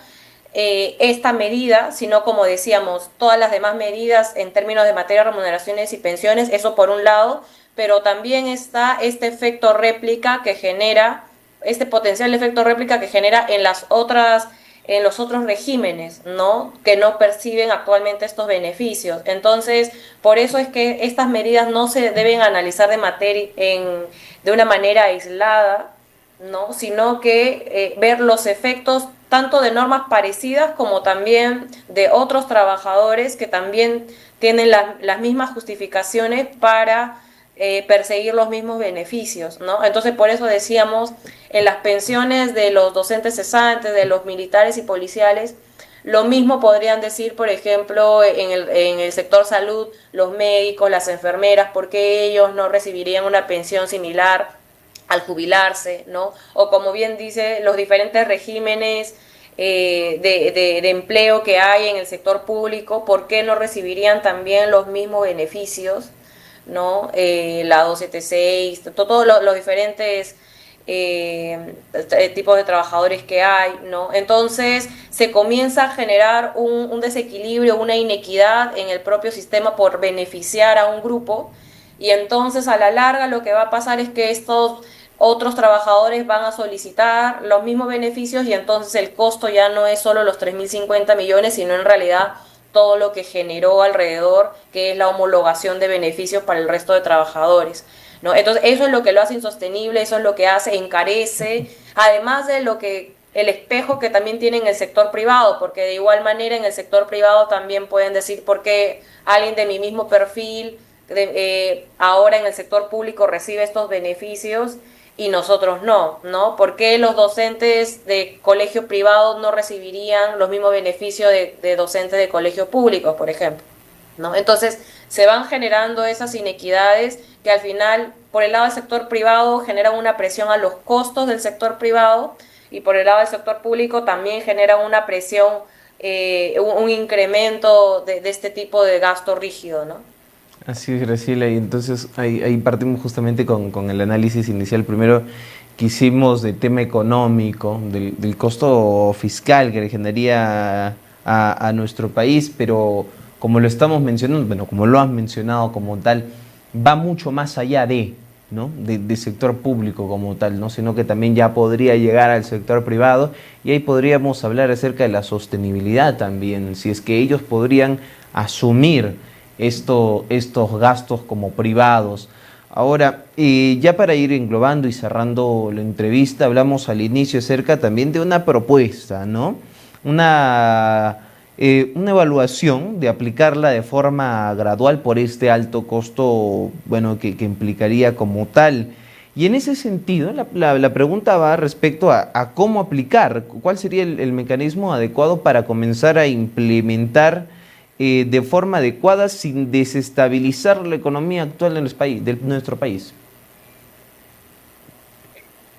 esta medida, sino, como decíamos, todas las demás medidas en términos de materia de remuneraciones y pensiones, eso por un lado, pero también está este efecto réplica que genera, este potencial efecto réplica que genera en los otros regímenes, ¿no? Que no perciben actualmente estos beneficios. Entonces, por eso es que estas medidas no se deben analizar de una manera aislada, ¿no? Sino que ver los efectos tanto de normas parecidas como también de otros trabajadores que también tienen las mismas justificaciones para perseguir los mismos beneficios, ¿no? Entonces, por eso decíamos, en las pensiones de los docentes cesantes, de los militares y policiales, lo mismo podrían decir, por ejemplo, en el sector salud, los médicos, las enfermeras, porque ellos no recibirían una pensión similar al jubilarse, ¿no? O, como bien dice, los diferentes regímenes de empleo que hay en el sector público, ¿por qué no recibirían también los mismos beneficios, ¿no? La 276, todos los diferentes tipos de trabajadores que hay, ¿no? Entonces se comienza a generar un desequilibrio, una inequidad en el propio sistema por beneficiar a un grupo, y entonces a la larga lo que va a pasar es que estos otros trabajadores van a solicitar los mismos beneficios, y entonces el costo ya no es solo los 3.050 millones, sino en realidad todo lo que generó alrededor, que es la homologación de beneficios para el resto de trabajadores, ¿no? Entonces, eso es lo que lo hace insostenible, eso es lo que encarece, además de lo que el espejo que también tiene en el sector privado, porque de igual manera en el sector privado también pueden decir por qué alguien de mi mismo perfil ahora en el sector público recibe estos beneficios y nosotros no, ¿no? ¿Por qué los docentes de colegio privado no recibirían los mismos beneficios de docentes de colegio público, por ejemplo, ¿no? Entonces, se van generando esas inequidades que al final, por el lado del sector privado, generan una presión a los costos del sector privado, y por el lado del sector público también generan una presión, un incremento de este tipo de gasto rígido, ¿no? Así es, Graciela, y entonces ahí partimos justamente con el análisis inicial primero que hicimos del tema económico, del costo fiscal que le generaría a nuestro país, pero como lo estamos mencionando, bueno, como lo has mencionado como tal, va mucho más allá ¿no? de sector público como tal, ¿no? Sino que también ya podría llegar al sector privado, y ahí podríamos hablar acerca de la sostenibilidad también, si es que ellos podrían asumir estos gastos como privados. Ahora, ya para ir englobando y cerrando la entrevista, hablamos al inicio acerca también de una propuesta, ¿no? una evaluación de aplicarla de forma gradual por este alto costo, bueno, que implicaría como tal. Y en ese sentido, la pregunta va respecto a cómo aplicar, cuál sería el mecanismo adecuado para comenzar a implementar de forma adecuada sin desestabilizar la economía actual de nuestro país.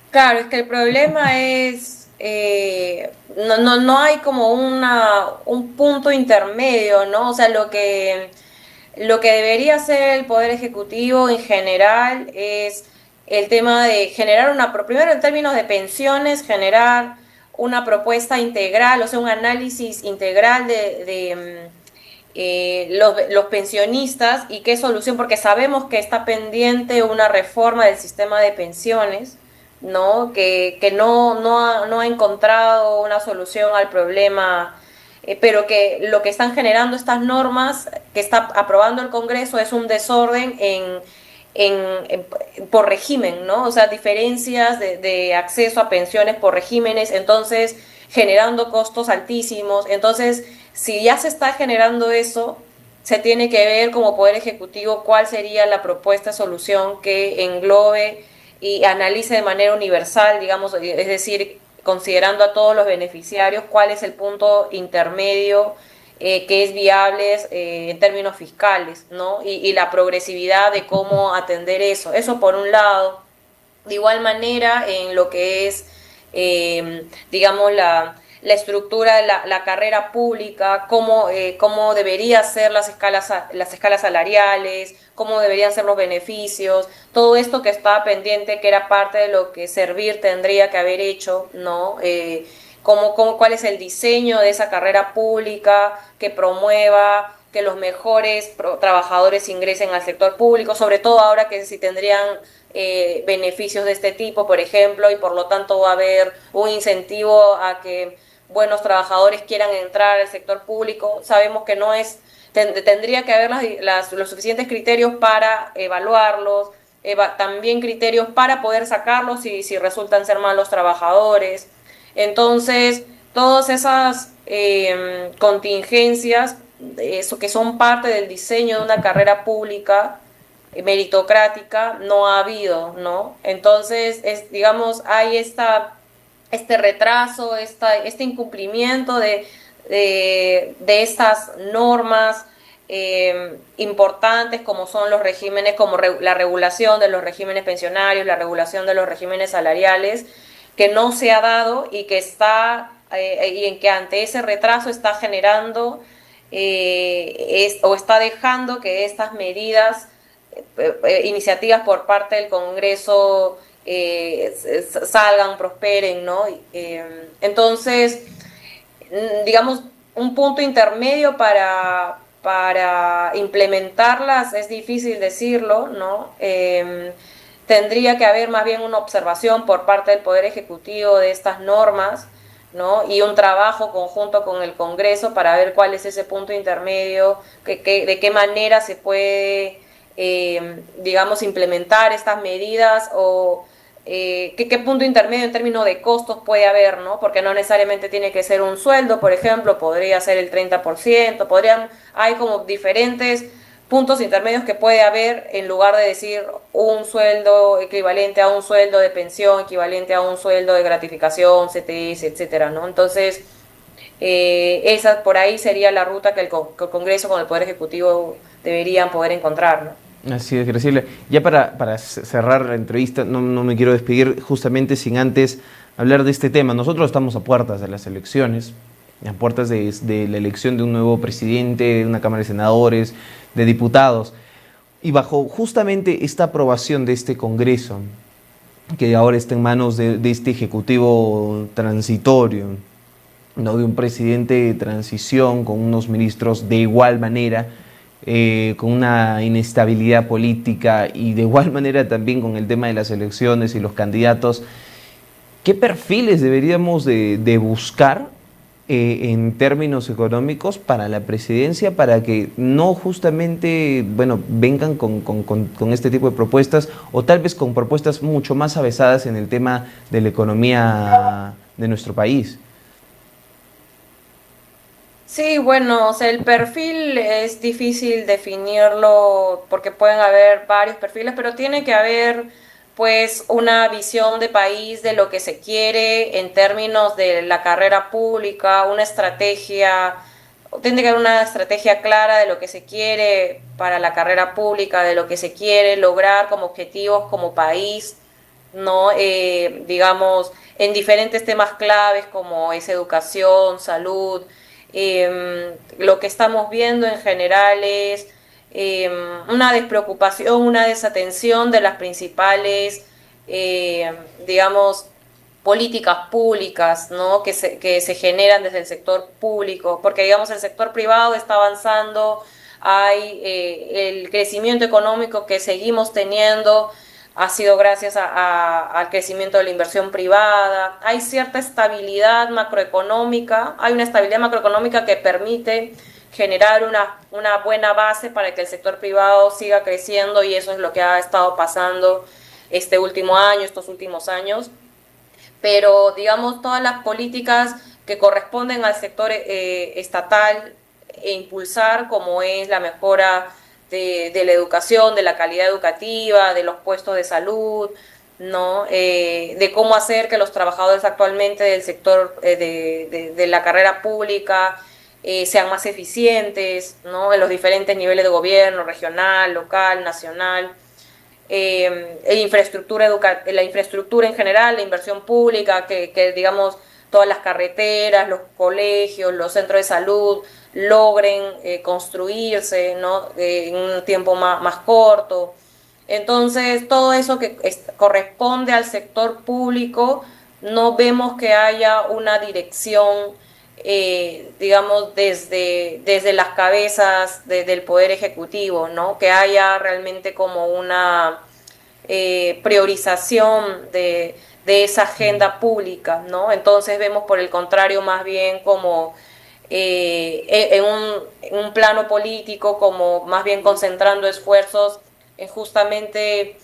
Claro, es que el problema es, no hay como un punto intermedio, ¿no? O sea, lo que debería hacer el Poder Ejecutivo en general es el tema de generar primero en términos de pensiones, generar una propuesta integral, o sea, un análisis integral de los pensionistas y qué solución, porque sabemos que está pendiente una reforma del sistema de pensiones, ¿no? Que no ha encontrado una solución al problema, pero que lo que están generando estas normas que está aprobando el Congreso es un desorden por régimen, ¿no? O sea, diferencias de acceso a pensiones por regímenes, entonces generando costos altísimos. Entonces, si ya se está generando eso, se tiene que ver como Poder Ejecutivo cuál sería la propuesta de solución que englobe y analice de manera universal, digamos, es decir, considerando a todos los beneficiarios, cuál es el punto intermedio que es viable en términos fiscales, ¿no? Y la progresividad de cómo atender eso. Eso por un lado. De igual manera, en lo que es, digamos, la estructura de la carrera pública, cómo deberían ser las escalas salariales, cómo deberían ser los beneficios, todo esto que estaba pendiente, que era parte de lo que Servir tendría que haber hecho, ¿no? Cuál es el diseño de esa carrera pública que promueva que los mejores trabajadores ingresen al sector público, sobre todo ahora que si tendrían beneficios de este tipo, por ejemplo, y por lo tanto va a haber un incentivo a que buenos trabajadores quieran entrar al sector público. Sabemos que no es, tendría que haber los suficientes criterios para evaluarlos, también criterios para poder sacarlos si resultan ser malos trabajadores. Entonces, todas esas contingencias que son parte del diseño de una carrera pública meritocrática no ha habido, ¿no? Entonces, digamos, hay este retraso, este incumplimiento de estas normas importantes como son los regímenes, como la regulación de los regímenes pensionarios, la regulación de los regímenes salariales, que no se ha dado y que y en que ante ese retraso está generando o está dejando que estas medidas, iniciativas por parte del Congreso salgan, prosperen, ¿no? Entonces, digamos, un punto intermedio para implementarlas es difícil decirlo, ¿no? Tendría que haber más bien una observación por parte del Poder Ejecutivo de estas normas, ¿no? Y un trabajo conjunto con el Congreso para ver cuál es ese punto intermedio, de qué manera se puede, digamos, implementar estas medidas o qué punto intermedio en términos de costos puede haber, ¿no? Porque no necesariamente tiene que ser un sueldo, por ejemplo, podría ser el 30%, hay como diferentes puntos intermedios que puede haber en lugar de decir un sueldo equivalente a un sueldo de pensión, equivalente a un sueldo de gratificación, CTS, etcétera, ¿no? Entonces, esa por ahí sería la ruta que el Congreso con el Poder Ejecutivo deberían poder encontrar, ¿no? Así es, Graciela. Ya para cerrar la entrevista, no me quiero despedir justamente sin antes hablar de este tema. Nosotros estamos a puertas de las elecciones, a puertas de la elección de un nuevo presidente, de una Cámara de Senadores, de diputados, y bajo justamente esta aprobación de este Congreso, que ahora está en manos de este Ejecutivo transitorio, ¿no? De un presidente de transición con unos ministros de igual manera, con una inestabilidad política y de igual manera también con el tema de las elecciones y los candidatos, ¿qué perfiles deberíamos de buscar en términos económicos para la presidencia, para que no justamente, vengan con este tipo de propuestas o tal vez con propuestas mucho más avesadas en el tema de la economía de nuestro país? Sí, bueno, o sea, el perfil es difícil definirlo porque pueden haber varios perfiles, pero tiene que haber pues una visión de país de lo que se quiere en términos de la carrera pública, una estrategia, tiene que haber una estrategia clara de lo que se quiere para la carrera pública, de lo que se quiere lograr como objetivos como país, ¿no? Digamos, en diferentes temas claves como es educación, salud. Lo que estamos viendo en general es una despreocupación, una desatención de las principales, digamos, políticas públicas, ¿no? que se generan desde el sector público, porque digamos el sector privado está avanzando, hay el crecimiento económico que seguimos teniendo ha sido gracias al crecimiento de la inversión privada, hay cierta estabilidad macroeconómica, hay una estabilidad macroeconómica que permite generar una buena base para que el sector privado siga creciendo y eso es lo que ha estado pasando este último año, estos últimos años. Pero digamos todas las políticas que corresponden al sector estatal e impulsar, como es la mejora de la educación, de la calidad educativa, de los puestos de salud, ¿no? De cómo hacer que los trabajadores actualmente del sector de la carrera pública sean más eficientes, ¿no? En los diferentes niveles de gobierno, regional, local, nacional. La infraestructura en general, la inversión pública, que digamos todas las carreteras, los colegios, los centros de salud logren construirse, ¿no? En un tiempo más corto. Entonces, todo eso que corresponde al sector público, no vemos que haya una dirección, digamos, desde las cabezas del Poder Ejecutivo, ¿no? Que haya realmente como una priorización de esa agenda pública, ¿no? Entonces vemos por el contrario más bien como en un plano político, como más bien concentrando esfuerzos en justamente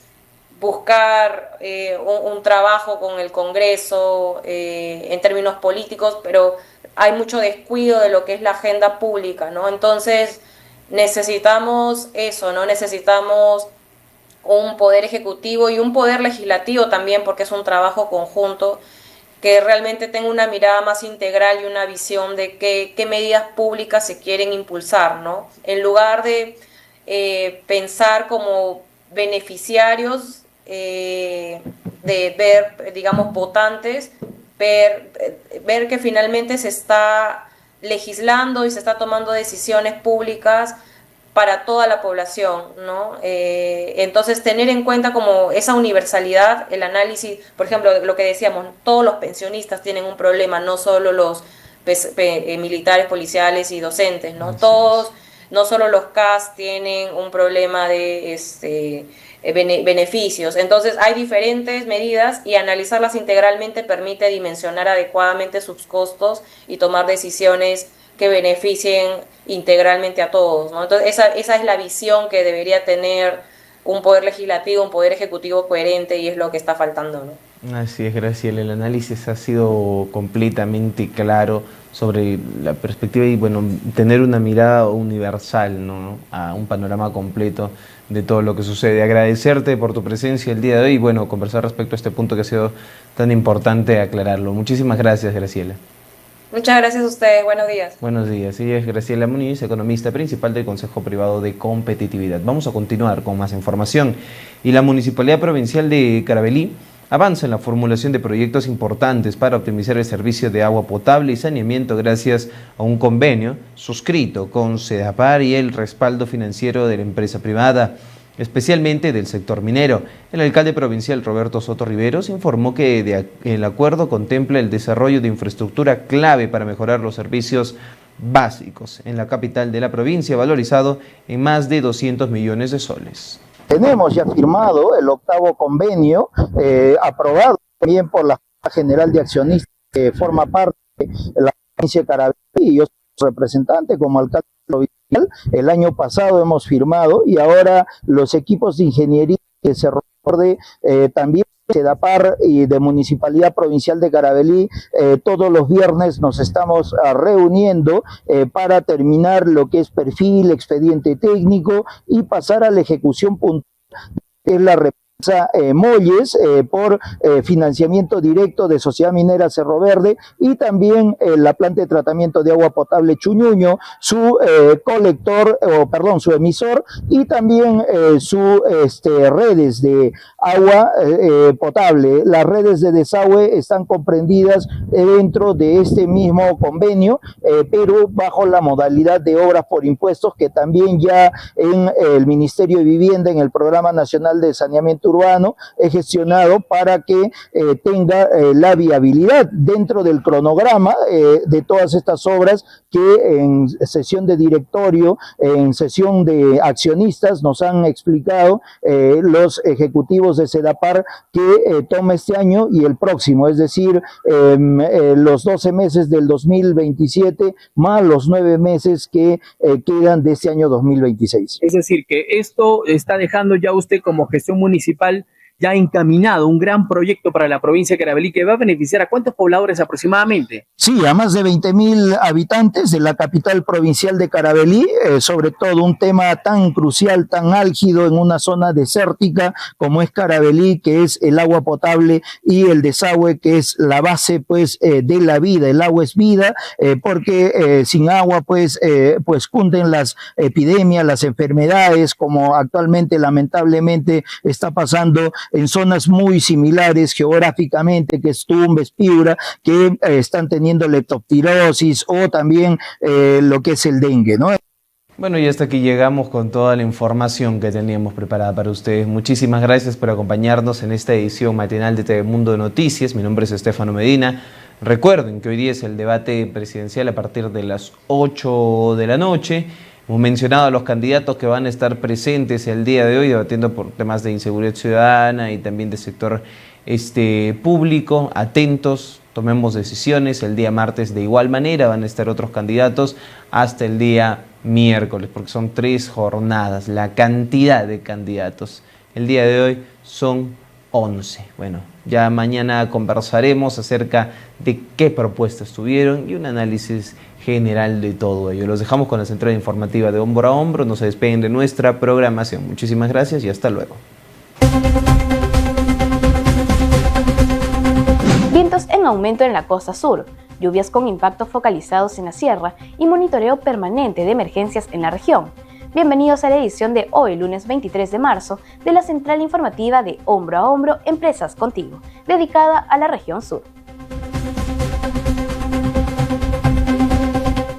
buscar un trabajo con el Congreso en términos políticos, pero hay mucho descuido de lo que es la agenda pública, ¿no? Entonces necesitamos eso, ¿no? Necesitamos un poder ejecutivo y un poder legislativo también, porque es un trabajo conjunto, que realmente tenga una mirada más integral y una visión de qué medidas públicas se quieren impulsar, ¿no? En lugar de pensar como beneficiarios, de ver, digamos, votantes, ver que finalmente se está legislando y se está tomando decisiones públicas para toda la población, ¿no? Entonces tener en cuenta como esa universalidad, el análisis, por ejemplo, lo que decíamos, todos los pensionistas tienen un problema, no solo los militares, policiales y docentes, ¿no? Todos, no solo los CAS tienen un problema de beneficios. Entonces hay diferentes medidas y analizarlas integralmente permite dimensionar adecuadamente sus costos y tomar decisiones que beneficien integralmente a todos, ¿no? Entonces esa es la visión que debería tener un poder legislativo, un poder ejecutivo coherente y es lo que está faltando, ¿no? Así es, Graciela, el análisis ha sido completamente claro sobre la perspectiva y bueno, tener una mirada universal, ¿no? A un panorama completo de todo lo que sucede. Agradecerte por tu presencia el día de hoy y bueno, conversar respecto a este punto que ha sido tan importante aclararlo. Muchísimas gracias, Graciela. Muchas gracias a ustedes, buenos días. Buenos días, ella es Graciela Muniz, economista principal del Consejo Privado de Competitividad. Vamos a continuar con más información. Y la Municipalidad Provincial de Carabalí avanza en la formulación de proyectos importantes para optimizar el servicio de agua potable y saneamiento gracias a un convenio suscrito con Sedapar y el respaldo financiero de la empresa privada, especialmente del sector minero. El alcalde provincial Roberto Soto Riveros informó que el acuerdo contempla el desarrollo de infraestructura clave para mejorar los servicios básicos en la capital de la provincia, valorizado en más de 200 millones de soles. Tenemos ya firmado el 8º convenio, aprobado también por la Junta General de Accionistas, que forma parte de la provincia de Carabalí, y yo soy representante como alcalde provincial. El año pasado hemos firmado y ahora los equipos de ingeniería y desarrollo también Sedapar y de Municipalidad Provincial de Carabalí, todos los viernes nos estamos reuniendo para terminar lo que es perfil, expediente técnico y pasar a la ejecución puntual, que es la represa Molles por financiamiento directo de Sociedad Minera Cerro Verde, y también la planta de tratamiento de agua potable Chuñuño, su su emisor, y también su redes de agua potable. Las redes de desagüe están comprendidas dentro de este mismo convenio, pero bajo la modalidad de obras por impuestos, que también ya en el Ministerio de Vivienda, en el Programa Nacional de Saneamiento Urbano, es gestionado para que tenga la viabilidad dentro del cronograma de todas estas obras que en sesión de directorio, en sesión de accionistas, nos han explicado los ejecutivos de Sedapar que toma este año y el próximo, es decir, los 12 meses del 2027 más los 9 meses que quedan de este año 2026. Es decir, que esto está dejando ya usted como gestión municipal ya encaminado un gran proyecto para la provincia de Carabalí que va a beneficiar a ¿cuántos pobladores aproximadamente? Sí, a más de 20,000 habitantes de la capital provincial de Carabalí, sobre todo un tema tan crucial, tan álgido en una zona desértica como es Carabalí, que es el agua potable y el desagüe, que es la base pues de la vida. El agua es vida, porque sin agua pues cunden las epidemias, las enfermedades, como actualmente lamentablemente está pasando en zonas muy similares geográficamente, que es Tumbes, Piura, que están teniendo leptospirosis o también lo que es el dengue, ¿no? Bueno, y hasta aquí llegamos con toda la información que teníamos preparada para ustedes. Muchísimas gracias por acompañarnos en esta edición matinal de Telemundo Noticias. Mi nombre es Estefano Medina. Recuerden que hoy día es el debate presidencial a partir de las 8 de la noche. Hemos mencionado a los candidatos que van a estar presentes el día de hoy debatiendo por temas de inseguridad ciudadana y también de sector público. Atentos, tomemos decisiones. El día martes de igual manera van a estar otros candidatos hasta el día miércoles, porque son 3 jornadas, la cantidad de candidatos. El día de hoy son 11. Bueno, ya mañana conversaremos acerca de qué propuestas tuvieron y un análisis general de todo ello. Los dejamos con la central informativa de Hombro a Hombro. No se despeguen de nuestra programación. Muchísimas gracias y hasta luego. Vientos en aumento en la costa sur, lluvias con impactos focalizados en la sierra y monitoreo permanente de emergencias en la región. Bienvenidos a la edición de hoy, lunes 23 de marzo, de la central informativa de Hombro a Hombro, Empresas Contigo, dedicada a la región sur.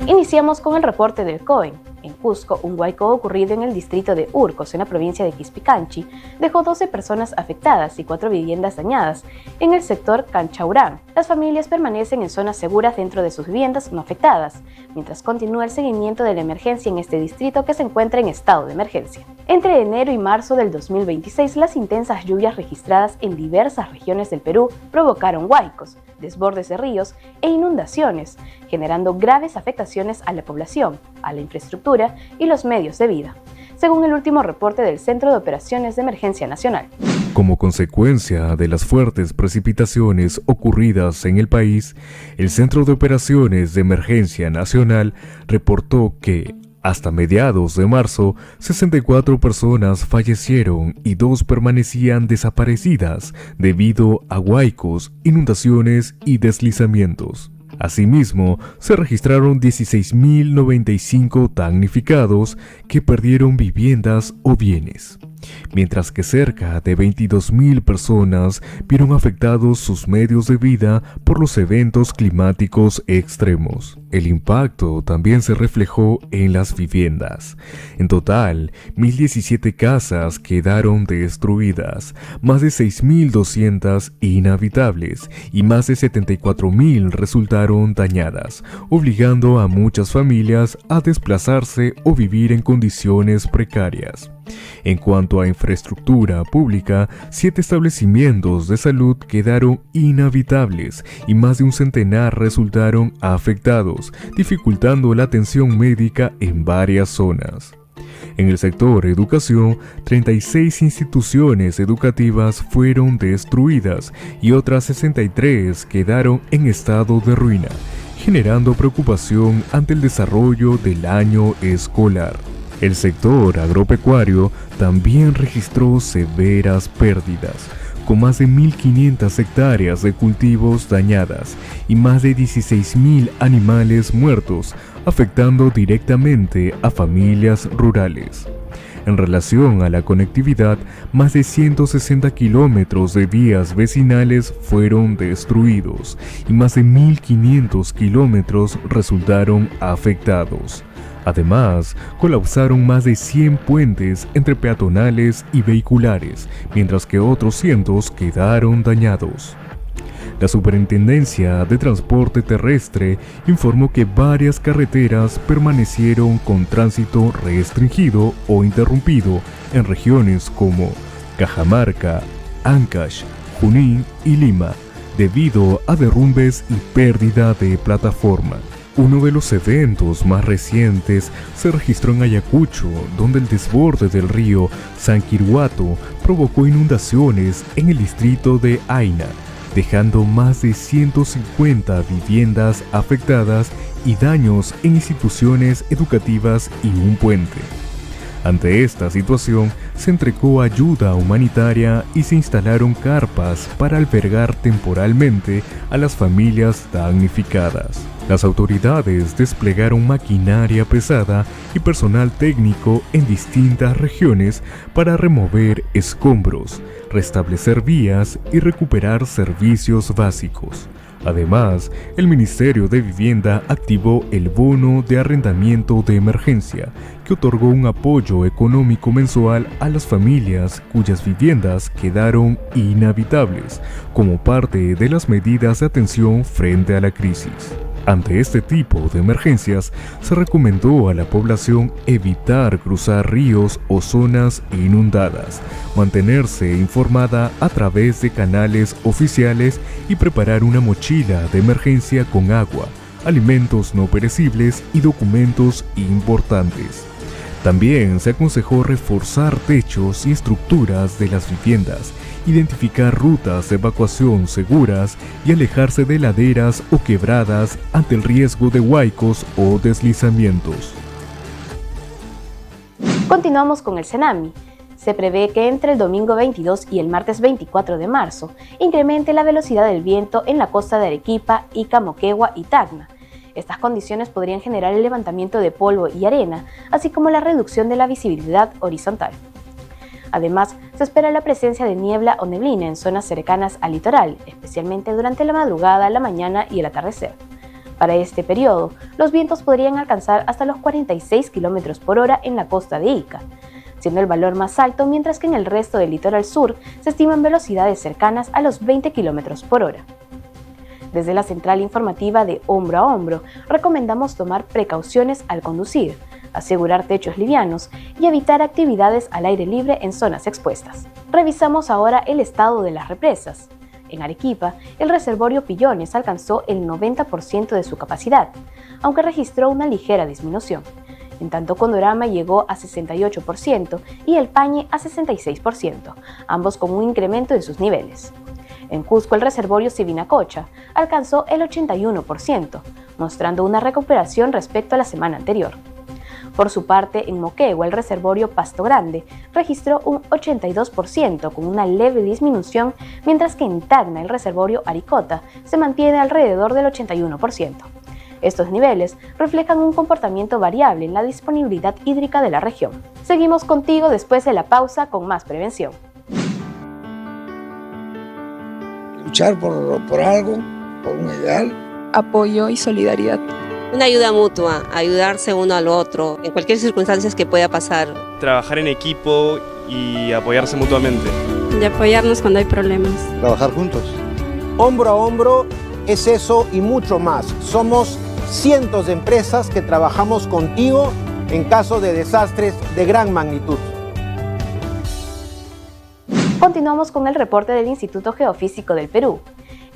Iniciamos con el reporte del COEN. En Cusco, un huaico ocurrido en el distrito de Urcos, en la provincia de Quispicanchi, dejó 12 personas afectadas y 4 viviendas dañadas. En el sector Canchaurán, las familias permanecen en zonas seguras dentro de sus viviendas no afectadas, mientras continúa el seguimiento de la emergencia en este distrito que se encuentra en estado de emergencia. Entre enero y marzo del 2026, las intensas lluvias registradas en diversas regiones del Perú provocaron huaicos, desbordes de ríos e inundaciones, generando graves afectaciones a la población, a la infraestructura y los medios de vida, según el último reporte del Centro de Operaciones de Emergencia Nacional. Como consecuencia de las fuertes precipitaciones ocurridas en el país, el Centro de Operaciones de Emergencia Nacional reportó que, hasta mediados de marzo, 64 personas fallecieron y 2 permanecían desaparecidas debido a huaicos, inundaciones y deslizamientos. Asimismo, se registraron 16.095 damnificados que perdieron viviendas o bienes, mientras que cerca de 22.000 personas vieron afectados sus medios de vida por los eventos climáticos extremos. El impacto también se reflejó en las viviendas. En total, 1.017 casas quedaron destruidas, más de 6.200 inhabitables y más de 74.000 resultaron dañadas, obligando a muchas familias a desplazarse o vivir en condiciones precarias. En cuanto a infraestructura pública, 7 establecimientos de salud quedaron inhabitables y más de un centenar resultaron afectados, dificultando la atención médica en varias zonas. En el sector educación, 36 instituciones educativas fueron destruidas y otras 63 quedaron en estado de ruina, generando preocupación ante el desarrollo del año escolar. El sector agropecuario también registró severas pérdidas, con más de 1.500 hectáreas de cultivos dañadas y más de 16.000 animales muertos, afectando directamente a familias rurales. En relación a la conectividad, más de 160 kilómetros de vías vecinales fueron destruidos y más de 1.500 kilómetros resultaron afectados. Además, colapsaron más de 100 puentes entre peatonales y vehiculares, mientras que otros cientos quedaron dañados. La Superintendencia de Transporte Terrestre informó que varias carreteras permanecieron con tránsito restringido o interrumpido en regiones como Cajamarca, Ancash, Junín y Lima, debido a derrumbes y pérdida de plataforma. Uno de los eventos más recientes se registró en Ayacucho, donde el desborde del río Sanquirhuato provocó inundaciones en el distrito de Aina, dejando más de 150 viviendas afectadas y daños en instituciones educativas y un puente. Ante esta situación, se entregó ayuda humanitaria y se instalaron carpas para albergar temporalmente a las familias damnificadas. Las autoridades desplegaron maquinaria pesada y personal técnico en distintas regiones para remover escombros, restablecer vías y recuperar servicios básicos. Además, el Ministerio de Vivienda activó el bono de arrendamiento de emergencia, que otorgó un apoyo económico mensual a las familias cuyas viviendas quedaron inhabitables, como parte de las medidas de atención frente a la crisis. Ante este tipo de emergencias, se recomendó a la población evitar cruzar ríos o zonas inundadas, mantenerse informada a través de canales oficiales y preparar una mochila de emergencia con agua, alimentos no perecibles y documentos importantes. También se aconsejó reforzar techos y estructuras de las viviendas, identificar rutas de evacuación seguras y alejarse de laderas o quebradas ante el riesgo de huaicos o deslizamientos. Continuamos con el tsunami. Se prevé que entre el domingo 22 y el martes 24 de marzo incremente la velocidad del viento en la costa de Arequipa, Ica, Moquegua y Tacna. Estas condiciones podrían generar el levantamiento de polvo y arena, así como la reducción de la visibilidad horizontal. Además, se espera la presencia de niebla o neblina en zonas cercanas al litoral, especialmente durante la madrugada, la mañana y el atardecer. Para este periodo, los vientos podrían alcanzar hasta los 46 km por hora en la costa de Ica, siendo el valor más alto, mientras que en el resto del litoral sur se estiman velocidades cercanas a los 20 km por hora. Desde la central informativa de Hombro a Hombro, recomendamos tomar precauciones al conducir, asegurar techos livianos y evitar actividades al aire libre en zonas expuestas. Revisamos ahora el estado de las represas. En Arequipa, el reservorio Pillones alcanzó el 90% de su capacidad, aunque registró una ligera disminución. En tanto, Condorama llegó a 68% y El Pañe a 66%, ambos con un incremento en sus niveles. En Cusco, el reservorio Sivinacocha alcanzó el 81%, mostrando una recuperación respecto a la semana anterior. Por su parte, en Moquegua, el reservorio Pasto Grande registró un 82% con una leve disminución, mientras que en Tacna, el reservorio Aricota se mantiene alrededor del 81%. Estos niveles reflejan un comportamiento variable en la disponibilidad hídrica de la región. Seguimos contigo después de la pausa con más prevención. Luchar por algo, por un ideal. Apoyo y solidaridad. Una ayuda mutua, ayudarse uno al otro, en cualquier circunstancia que pueda pasar. Trabajar en equipo y apoyarse mutuamente. Y apoyarnos cuando hay problemas. Trabajar juntos. Hombro a hombro es eso y mucho más. Somos cientos de empresas que trabajamos contigo en caso de desastres de gran magnitud. Continuamos con el reporte del Instituto Geofísico del Perú.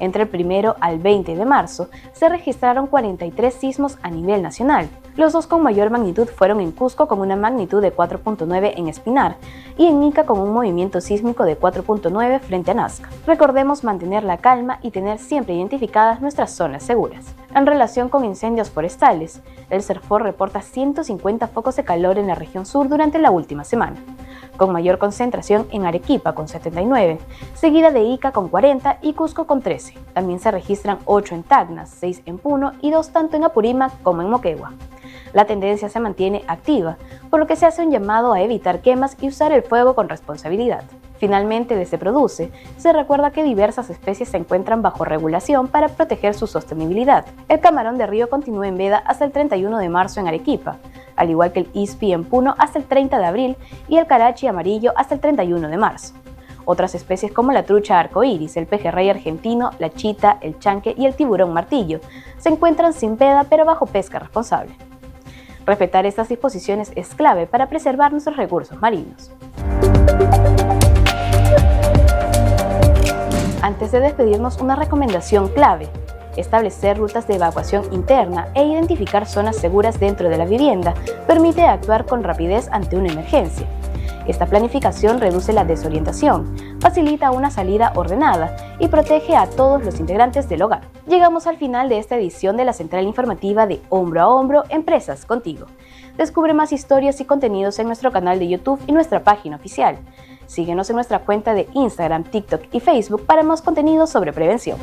Entre el 1 al 20 de marzo se registraron 43 sismos a nivel nacional. Los dos con mayor magnitud fueron en Cusco con una magnitud de 4.9 en Espinar y en Ica con un movimiento sísmico de 4.9 frente a Nazca. Recordemos mantener la calma y tener siempre identificadas nuestras zonas seguras. En relación con incendios forestales, el CERFOR reporta 150 focos de calor en la región sur durante la última semana, con mayor concentración en Arequipa con 79, seguida de Ica con 40 y Cusco con 13. También se registran 8 en Tacna, 6 en Puno y 2 tanto en Apurímac como en Moquegua. La tendencia se mantiene activa, por lo que se hace un llamado a evitar quemas y usar el fuego con responsabilidad. Finalmente, desde Produce, se recuerda que diversas especies se encuentran bajo regulación para proteger su sostenibilidad. El camarón de río continúa en veda hasta el 31 de marzo en Arequipa, al igual que el ispi en Puno hasta el 30 de abril y el carachi amarillo hasta el 31 de marzo. Otras especies como la trucha arcoíris, el pejerrey argentino, la chita, el chanque y el tiburón martillo se encuentran sin veda pero bajo pesca responsable. Respetar estas disposiciones es clave para preservar nuestros recursos marinos. Antes de despedirnos, una recomendación clave: establecer rutas de evacuación interna e identificar zonas seguras dentro de la vivienda permite actuar con rapidez ante una emergencia. Esta planificación reduce la desorientación, facilita una salida ordenada y protege a todos los integrantes del hogar. Llegamos al final de esta edición de la Central Informativa de Hombro a Hombro, Empresas Contigo. Descubre más historias y contenidos en nuestro canal de YouTube y nuestra página oficial. Síguenos en nuestra cuenta de Instagram, TikTok y Facebook para más contenido sobre prevención.